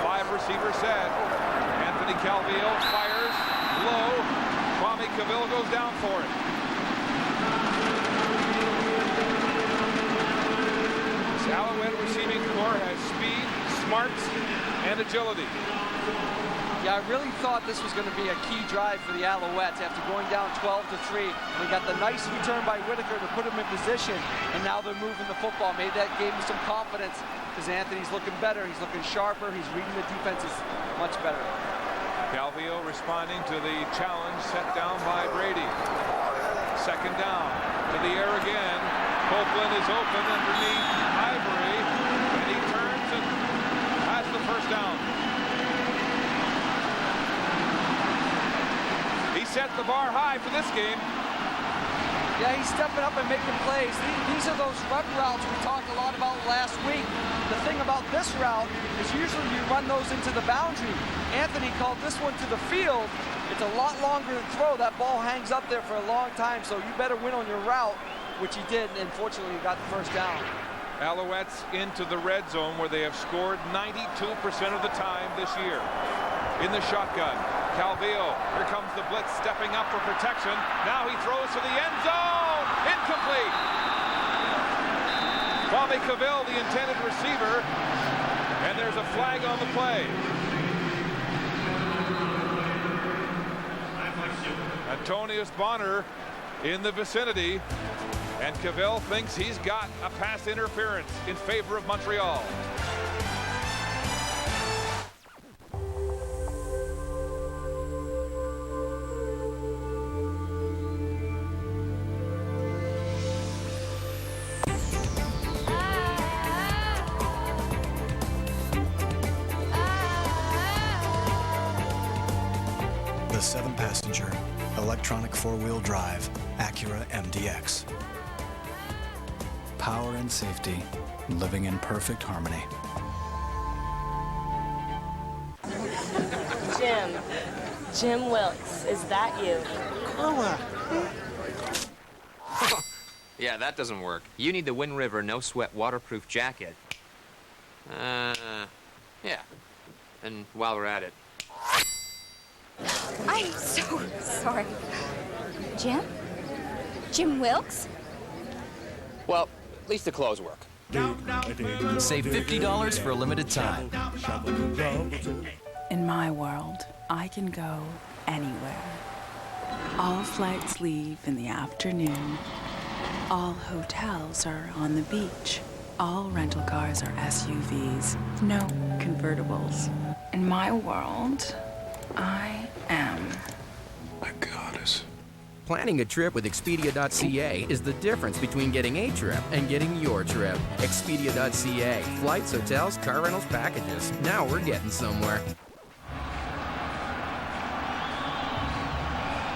5 receiver set. Anthony Calvillo fires low. Cavill goes down for it. This Alouette receiving corps has speed, smarts, and agility. Yeah, I really thought this was going to be a key drive for the Alouettes after going down 12-3. They got the nice return by Whitaker to put him in position, and now they're moving the football. Maybe that gave him some confidence because Anthony's looking better. He's looking sharper. He's reading the defenses much better. Calvillo responding to the challenge set down by Brady. 2nd down to the air again. Copeland is open underneath Ivory, and he turns and has the first down. He set the bar high for this game. Yeah, he's stepping up and making plays. These are those run routes we talked a lot about last week. The thing about this route is usually you run those into the boundary. Anthony called this one to the field. It's a lot longer to throw. That ball hangs up there for a long time, so you better win on your route, which he did, and fortunately he got the first down. Alouettes into the red zone where they have scored 92% of the time this year. In the shotgun, Calvillo, here comes the blitz, stepping up for protection. Now he throws to the end zone, incomplete. Kwame Cavill, the intended receiver, and there's a flag on the play. Antonius Bonner in the vicinity, and Cavill thinks he's got a pass interference in favor of Montreal. The 7-passenger, electronic 4-wheel drive Acura MDX. Power and safety, living in perfect harmony. Jim Wilkes, is that you? Carla. Yeah, that doesn't work. You need the Wind River No Sweat waterproof jacket. Yeah. And while we're at it. I'm so sorry. Jim? Jim Wilkes? Well, at least the clothes work. Save $50 for a limited time. In my world, I can go anywhere. All flights leave in the afternoon. All hotels are on the beach. All rental cars are SUVs. No convertibles. In my world, I am a goddess. Planning a trip with Expedia.ca is the difference between getting a trip and getting your trip. Expedia.ca. Flights, hotels, car rentals, packages. Now we're getting somewhere.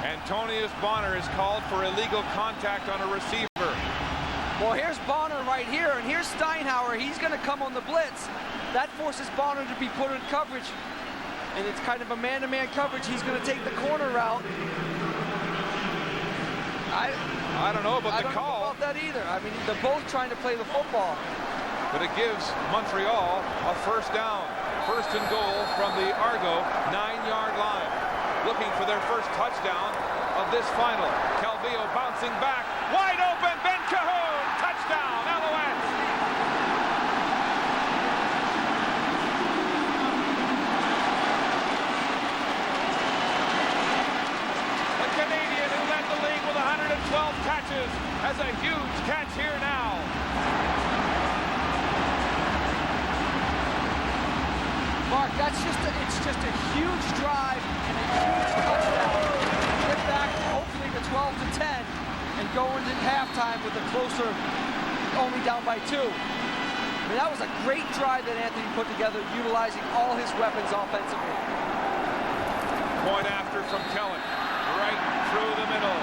Antonius Bonner is called for illegal contact on a receiver. Well, here's Bonner right here, and here's Steinhauer. He's going to come on the blitz. That forces Bonner to be put in coverage, and it's kind of a man-to-man coverage. He's going to take the corner route. I don't know about the call. I don't know about that either. I mean, they're both trying to play the football. But it gives Montreal a first down. First and goal from the Argo 9-yard line. Looking for their first touchdown of this final. Calvillo bouncing back. Wide open. Ben Cahoon. Touchdown. Alouettes. The Canadian who led the league with 112 catches has a huge catch here now. Mark, it's just a huge drive and a huge touchdown. Get back hopefully to 12-10 and go into halftime with a closer, only down by 2. I mean, that was a great drive that Anthony put together, utilizing all his weapons offensively. Point after from Kellen, right through the middle.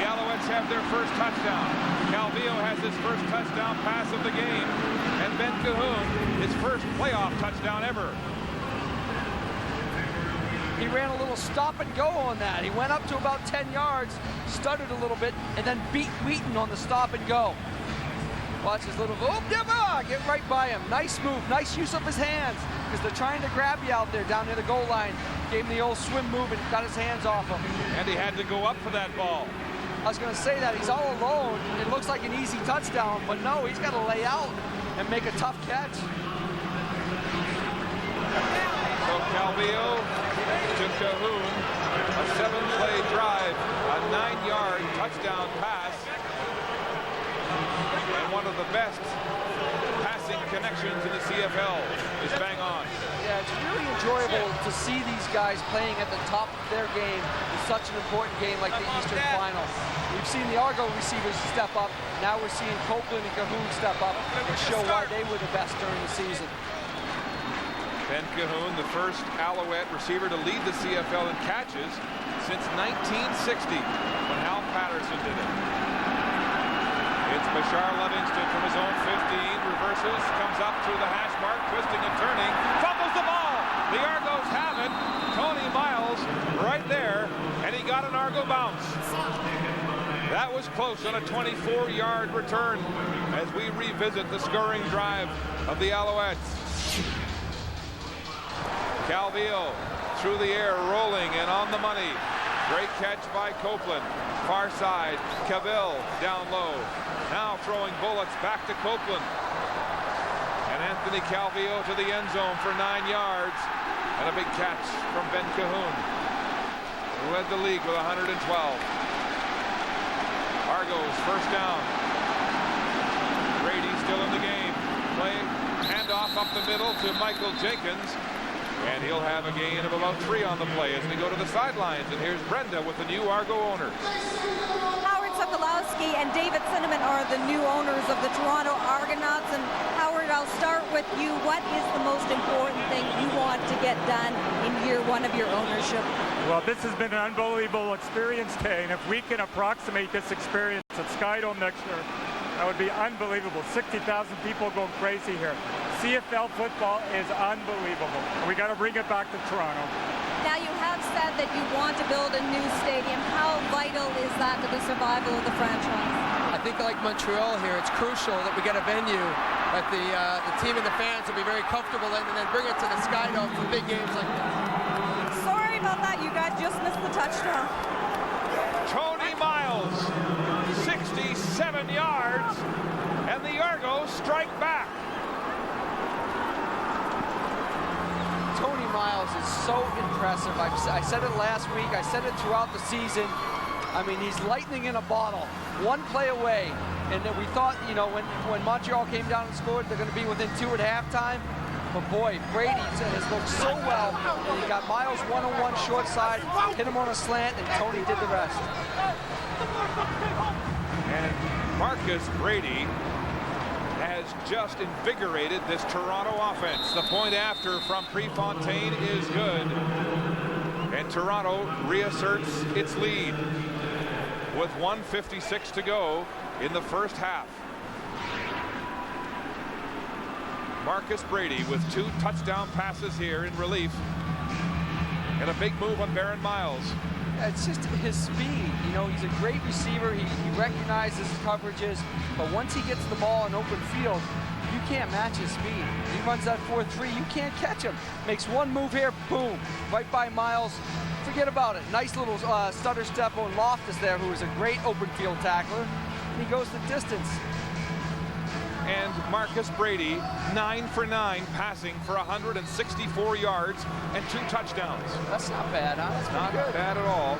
The Alouettes have their first touchdown. Calvillo has his first touchdown pass of the game, and Ben Cahoon, his first playoff touchdown ever. He ran a little stop and go on that. He went up to about 10 yards, stuttered a little bit, and then beat Wheaton on the stop and go. Watch his little, get right by him. Nice move, nice use of his hands, because they're trying to grab you out there down near the goal line. Gave him the old swim move and got his hands off him. And he had to go up for that ball. I was going to say that. He's all alone. It looks like an easy touchdown, but no, he's got to lay out and make a tough catch. So Calvillo to Cahoon, a 7-play drive, a 9-yard touchdown pass, and one of the best passing connections in the CFL is bang on. Yeah, it's really enjoyable to see these guys playing at the top of their game in such an important game like the Eastern Final. We've seen the Argo receivers step up. Now we're seeing Copeland and Cahoon step up and show why they were the best during the season. Ben Cahoon, the first Alouette receiver to lead the CFL in catches since 1960, when Hal Patterson did it. It's Bashar Livingston from his own 15, reverses, comes up through the hash mark, twisting and turning, fumbles the ball. The Argos have it. Tony Miles right there, and he got an Argo bounce. That was close on a 24-yard return as we revisit the scoring drive of the Alouettes. Calvillo through the air, rolling and on the money. Great catch by Copeland. Far side, Cavill down low. Now throwing bullets back to Copeland. And Anthony Calvillo to the end zone for 9 yards. And a big catch from Ben Cahoon, who led the league with 112. Argos first down. Brady still in the game. Play, handoff up the middle to Michael Jenkins. And he'll have a gain of about 3 on the play as we go to the sidelines. And here's Brenda with the new Argo owners. Howard Sokolowski and David Cinnamon are the new owners of the Toronto Argonauts. And Howard, I'll start with you. What is the most important thing you want to get done in year 1 of your ownership? Well, this has been an unbelievable experience, Kay. And if we can approximate this experience at Skydome next year, that would be unbelievable. 60,000 people going crazy here. CFL football is unbelievable. We got to bring it back to Toronto. Now, you have said that you want to build a new stadium. How vital is that to the survival of the franchise? I think like Montreal here, it's crucial that we get a venue that the team and the fans will be very comfortable in, and then bring it to the Skydome for big games like this. Sorry about that. You guys just missed the touchdown. Tony Miles, 67 yards, and the Argos strike back. Tony Miles is so impressive. I said it last week. I said it throughout the season. I mean, he's lightning in a bottle. One play away. And then we thought, you know, when Montreal came down and scored, they're going to be within 2 at halftime. But boy, Brady has looked so well. And he got Miles one-on-one short side, hit him on a slant, and Tony did the rest. And Marcus Brady has just invigorated this Toronto offense. The point after from Prefontaine is good. And Toronto reasserts its lead with 1:56 to go in the first half. Marcus Brady with 2 touchdown passes here in relief. And a big move on Baron Miles. It's just his speed. You know, he's a great receiver. He recognizes coverages, but once he gets the ball in open field, you can't match his speed. He runs that 4.3, you can't catch him. Makes one move here, boom, right by Miles. Forget about it. Nice little stutter step on Loftus there, who is a great open field tackler. And he goes the distance. And Marcus Brady, 9 for 9, passing for 164 yards and 2 touchdowns. That's not bad, huh? That's not bad at all.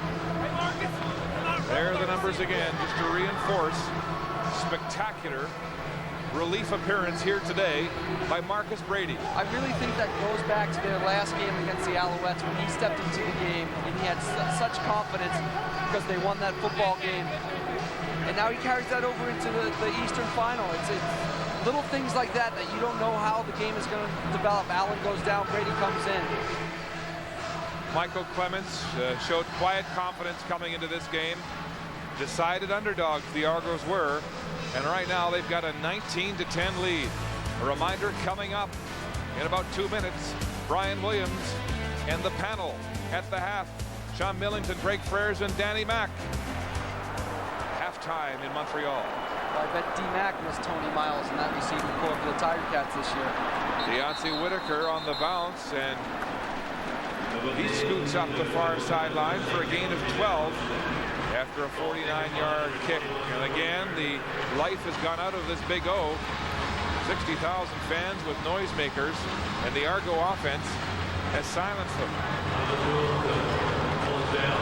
There are the numbers again, just to reinforce. Spectacular relief appearance here today by Marcus Brady. I really think that goes back to their last game against the Alouettes when he stepped into the game and he had such confidence because they won that football game. And now he carries that over into the Eastern Final. It's little things like that that you don't know how the game is going to develop. Allen goes down, Brady comes in. Michael Clements showed quiet confidence coming into this game. Decided underdogs the Argos were, and right now they've got a 19-10 lead. A reminder coming up in about 2 minutes, Brian Williams and the panel at the half. Sean Millington, Greg Frères, and Danny Mack. Halftime in Montreal. I bet D-Mac missed Tony Miles in that receiving core for the Tiger Cats this year. Deontay Whitaker on the bounce, and he scoots up the far sideline for a gain of 12 after a 49-yard kick. And again, the life has gone out of this Big O. 60,000 fans with noisemakers, and the Argo offense has silenced them.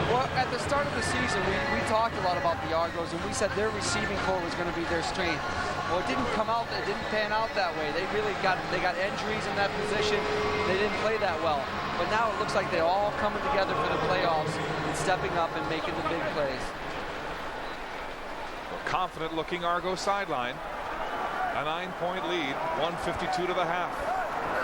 Well, at the start of the season, we talked a lot about the Argos, and we said their receiving core was going to be their strength. Well, it didn't come out, it didn't pan out that way. They got injuries in that position. They didn't play that well. But now it looks like they're all coming together for the playoffs and stepping up and making the big plays. Confident looking Argo sideline. A 9-point lead, 1:52 to the half.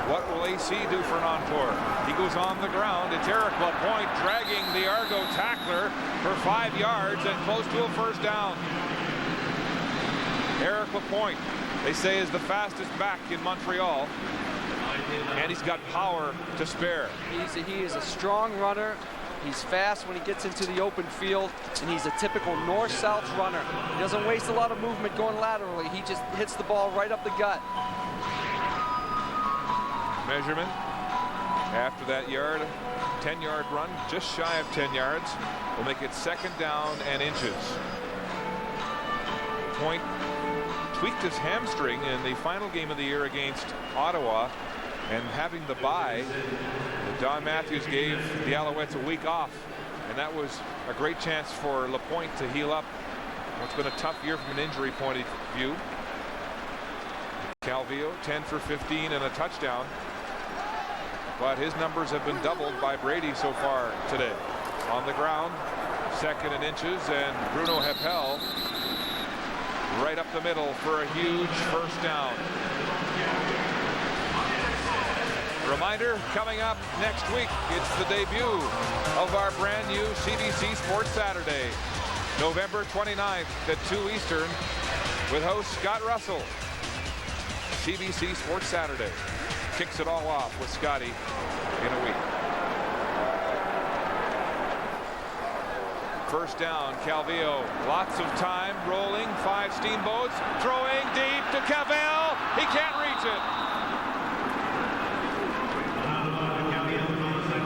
What will AC do for an encore? He goes on the ground. It's Eric Lapointe dragging the Argo tackler for 5 yards and close to a first down. Eric Lapointe, they say, is the fastest back in Montreal, and he's got power to spare. He is a strong runner. He's fast when he gets into the open field, and he's a typical north-south runner. He doesn't waste a lot of movement going laterally. He just hits the ball right up the gut. Measurement after that 10-yard run, just shy of 10 yards, will make it 2nd down and inches. Point tweaked his hamstring in the final game of the year against Ottawa, and having the bye, Don Matthews gave the Alouettes a week off, and that was a great chance for Lapointe to heal up. It's been a tough year from an injury point of view. Calvillo, 10 for 15 and a touchdown. But his numbers have been doubled by Brady so far today. On the ground, 2nd and inches, and Bruno Heppel right up the middle for a huge first down. Reminder, coming up next week, it's the debut of our brand new CBC Sports Saturday, November 29th at 2 Eastern, with host Scott Russell. CBC Sports Saturday kicks it all off with Scotty in a week. First down, Calvillo, lots of time, rolling, 5 steamboats, throwing deep to Cavell. He can't reach it.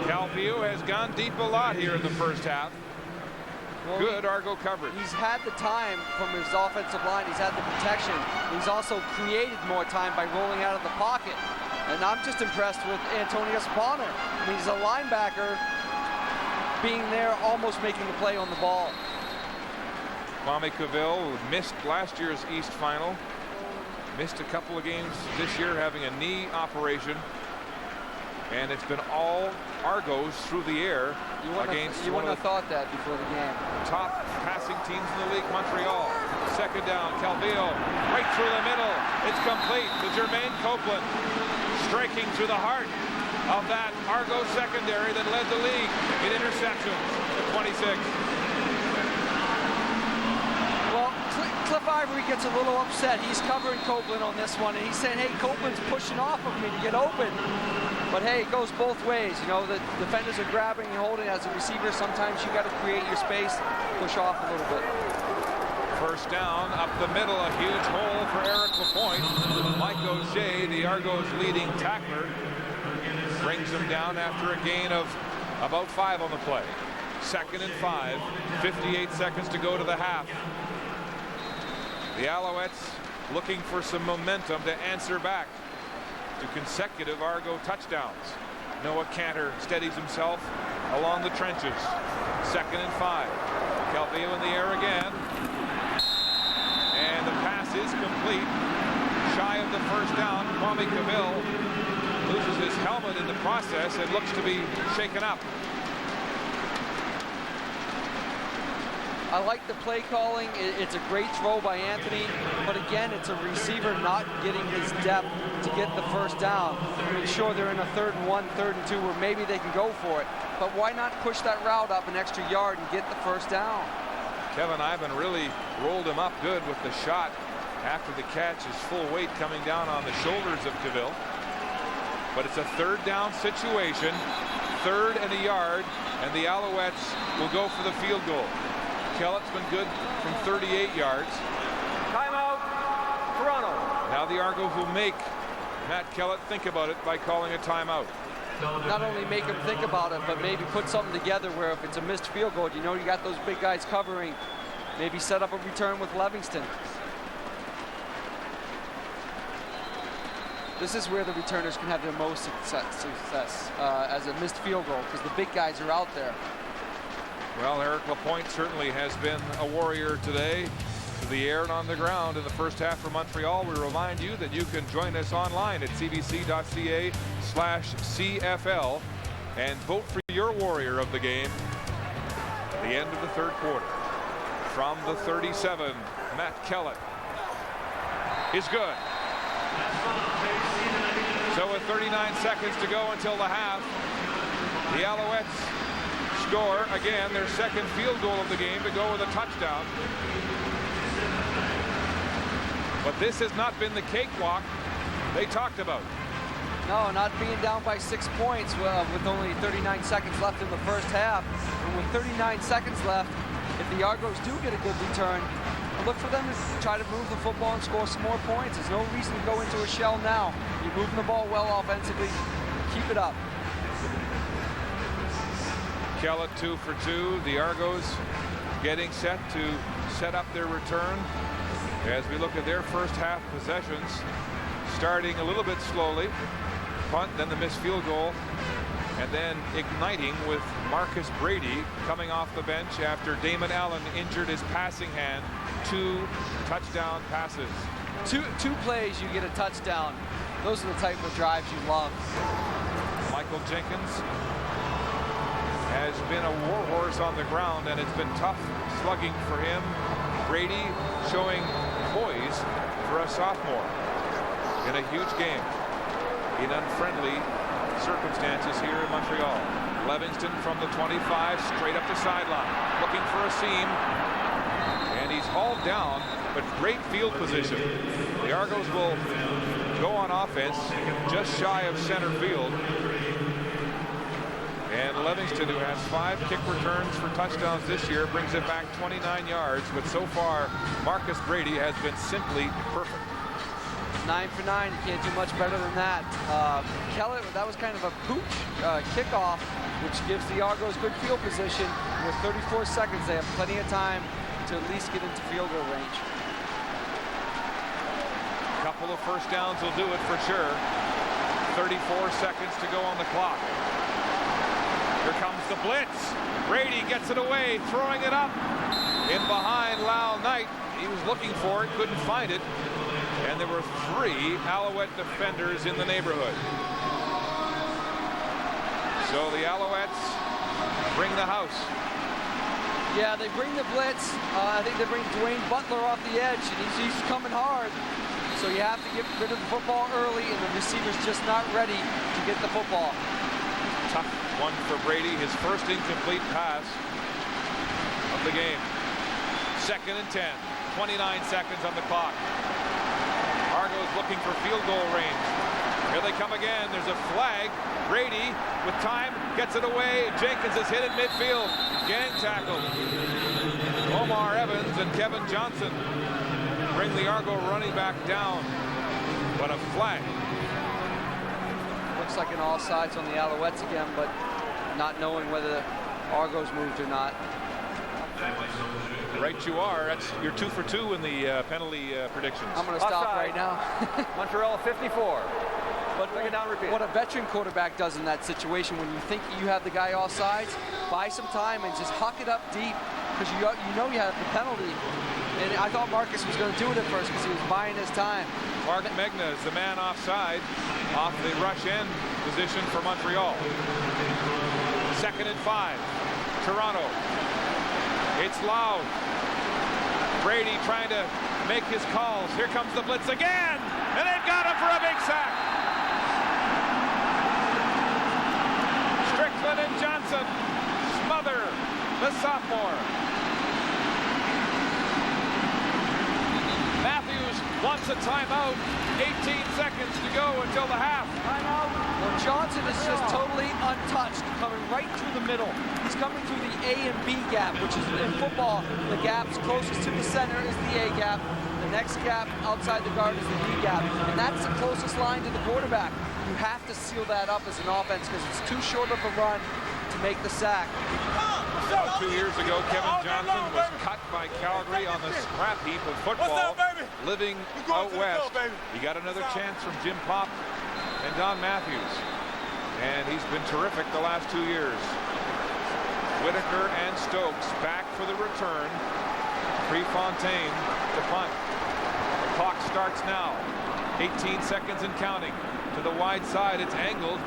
Calvillo has gone deep a lot here in the first half. Well, good Argo coverage. He's had the time from his offensive line. He's had the protection. He's also created more time by rolling out of the pocket. And I'm just impressed with Antonio Spawner. I mean, he's a linebacker being there, almost making the play on the ball. Kwame Cavill missed last year's East Final. Missed a couple of games this year having a knee operation. And it's been all Argos through the air against you wouldn't have thought that before the game. Top passing teams in the league, Montreal. Second down, Calvillo right through the middle. It's complete to Jermaine Copeland, striking through the heart of that Argos secondary that led the league in interceptions at 26. Well, Cliff Ivory gets a little upset. He's covering Copeland on this one, and he's saying, hey, Copeland's pushing off of me to get open. But hey, it goes both ways. You know, the defenders are grabbing and holding. As a receiver, sometimes you got to create your space, push off a little bit. First down, up the middle, a huge hole for Eric Lapointe. Mike O'Shea, the Argos leading tackler, brings him down after a gain of about 5 on the play. 2nd and 5, 58 seconds to go to the half. The Alouettes looking for some momentum to answer back to consecutive Argo touchdowns. Noah Cantor steadies himself along the trenches. 2nd and 5. Calvillo in the air again. And the pass is complete. Shy of the first down. Kwame Cavill loses his helmet in the process and looks to be shaken up. I like the play calling. It's a great throw by Anthony, but again, it's a receiver not getting his depth to get the first down. I mean, sure, they're in a 3rd and 1, 3rd and 2 where maybe they can go for it, but why not push that route up an extra yard and get the first down? Kevin Ivan really rolled him up good with the shot after the catch, his full weight coming down on the shoulders of Cavill. But it's a 3rd down situation, 3rd and a yard, and the Alouettes will go for the field goal. Kellett's been good from 38 yards. Timeout, Toronto. Now the Argos will make Matt Kellett think about it by calling a timeout. Not only make him think about it, but maybe put something together where if it's a missed field goal, you know you got those big guys covering. Maybe set up a return with Livingston. This is where the returners can have their most success as a missed field goal, because the big guys are out there. Well, Eric Lapointe certainly has been a warrior today, to the air and on the ground in the first half for Montreal. We remind you that you can join us online at cbc.ca/CFL and vote for your warrior of the game at the end of the 3rd quarter. From the 37, Matt Kellett is good. So with 39 seconds to go until the half, the Alouettes score again their 2nd field goal of the game to go with a touchdown. But this has not been the cakewalk they talked about. No, not being down by 6 points with only 39 seconds left in the first half. And with 39 seconds left, if the Argos do get a good return, look for them to try to move the football and score some more points. There's no reason to go into a shell now. You're moving the ball well offensively. Keep it up. Kellett 2 for 2. The Argos getting set to set up their return as we look at their first half possessions, starting a little bit slowly. Punt, then the missed field goal, and then igniting with Marcus Brady coming off the bench after Damon Allen injured his passing hand. 2 touchdown passes. Two plays, you get a touchdown. Those are the type of drives you love. Michael Jenkins has been a warhorse on the ground, and it's been tough slugging for him. Brady showing poise for a sophomore in a huge game in unfriendly circumstances here in Montreal. Livingston from the 25 straight up the sideline, looking for a seam, and he's hauled down, but great field position. The Argos will go on offense just shy of center field. And Livingston, who has 5 kick returns for touchdowns this year, brings it back 29 yards. But so far, Marcus Brady has been simply perfect. 9 for 9. You can't do much better than that. Kellett, that was kind of a pooch kickoff, which gives the Argos good field position. With 34 seconds, they have plenty of time to at least get into field goal range. A couple of first downs will do it for sure. 34 seconds to go on the clock. Here comes the blitz. Brady gets it away, throwing it up. In behind Lyle Knight. He was looking for it, couldn't find it. And there were 3 Alouette defenders in the neighborhood. So the Alouettes bring the house. Yeah, they bring the blitz. I think they bring Dwayne Butler off the edge, and he's coming hard. So you have to get rid of the football early, and the receiver's just not ready to get the football. Tough one for Brady, his first incomplete pass of the game. 2nd and 10, 29 seconds on the clock. Argos looking for field goal range. Here they come again. There's a flag. Brady with time gets it away. Jenkins is hit at midfield. Gang tackle. Omar Evans and Kevin Johnson bring the Argo running back down. But a flag. Looks like an all sides on the Alouettes again, but not knowing whether the Argos moved or not. Right you are. That's you're 2 for 2 in the penalty predictions. I'm going to stop right now. Montreal 54. But what a veteran quarterback does in that situation, when you think you have the guy all sides, buy some time and just huck it up deep, because you know you have the penalty. And I thought Marcus was going to do it at first because he was buying his time. Mark Megna is the man offside, off the rush end position for Montreal. 2nd and 5. Toronto. It's loud. Brady trying to make his calls. Here comes the blitz again, and they've got him for a big sack. Strickland and Johnson smother the sophomore. Matthews wants a timeout. 18 seconds to go until the half. Well, Johnson is just totally untouched, coming right through the middle. He's coming through the A and B gap, which is in football, the gaps closest to the center is the A gap. The next gap outside the guard is the B gap. And that's the closest line to the quarterback. You have to seal that up as an offense because it's too short of a run to make the sack. 2 years ago, Kevin Johnson was cut by Calgary on the scrap heap of football, living out west. He got another chance from Jim Pop and Don Matthews, and he's been terrific the last 2 years. Whitaker and Stokes back for the return. Prefontaine to punt. The clock starts now. 18 seconds and counting. To the wide side, it's angled.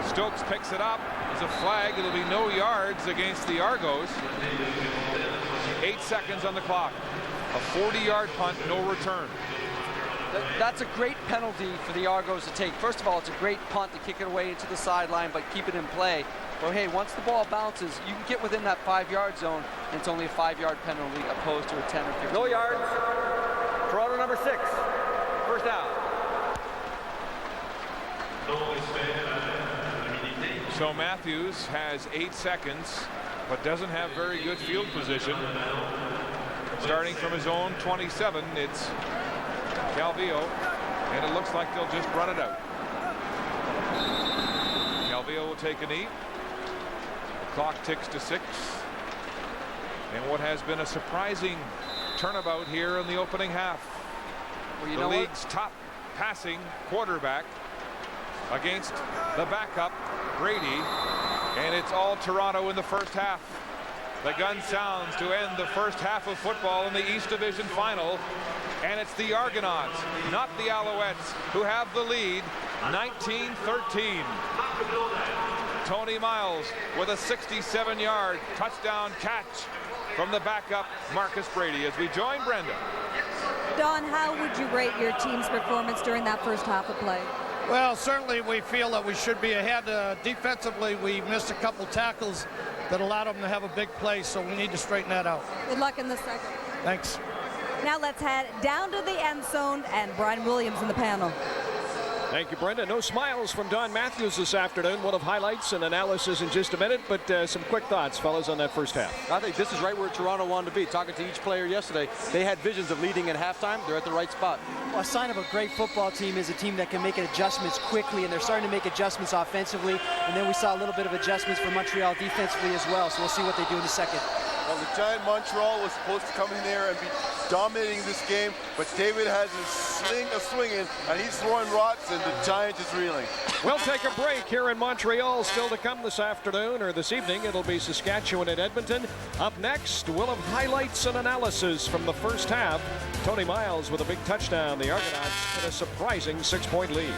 Stokes picks it up. There's a flag. It'll be no yards against the Argos. 8 seconds on the clock. A 40-yard punt, no return. That's a great penalty for the Argos to take. First of all, it's a great punt to kick it away into the sideline, but keep it in play. Well, hey, once the ball bounces, you can get within that 5-yard zone, and it's only a 5-yard penalty opposed to a 10 or 15. No yards. Toronto number 6. First down. So Matthews has 8 seconds, but doesn't have very good field position. Starting from his own 27, it's Calvillo, and it looks like they'll just run it out. Calvillo will take a knee. The clock ticks to 6. And what has been a surprising turnabout here in the opening half. Well, the league's top passing quarterback against the backup, Brady, and it's all Toronto in the first half. The gun sounds to end the first half of football in the East Division final, and it's the Argonauts, not the Alouettes, who have the lead, 19-13. Tony Miles with a 67-yard touchdown catch from the backup, Marcus Brady, as we join Brenda. Don, how would you rate your team's performance during that first half of play? Well, certainly we feel that we should be ahead. Defensively, we missed a couple tackles that allowed them to have a big play, so we need to straighten that out. Good luck in the second. Thanks. Now let's head down to the end zone, and Brian Williams in the panel. Thank you, Brenda. No smiles from Don Matthews this afternoon. We'll have highlights and analysis in just a minute, but some quick thoughts, fellas, on that first half. I think this is right where Toronto wanted to be. Talking to each player yesterday, they had visions of leading at halftime. They're at the right spot. Well, a sign of a great football team is a team that can make adjustments quickly, and they're starting to make adjustments offensively. And then we saw a little bit of adjustments for Montreal defensively as well, so we'll see what they do in the second. Well, the Giant Montreal was supposed to come in there and be dominating this game, but David has his sling swinging, and he's throwing rocks, and the Giant is reeling. We'll take a break here in Montreal. Still to come this afternoon or this evening. It'll be Saskatchewan at Edmonton. Up next, we'll have highlights and analysis from the first half. Tony Miles with a big touchdown. The Argonauts in a surprising 6-point lead.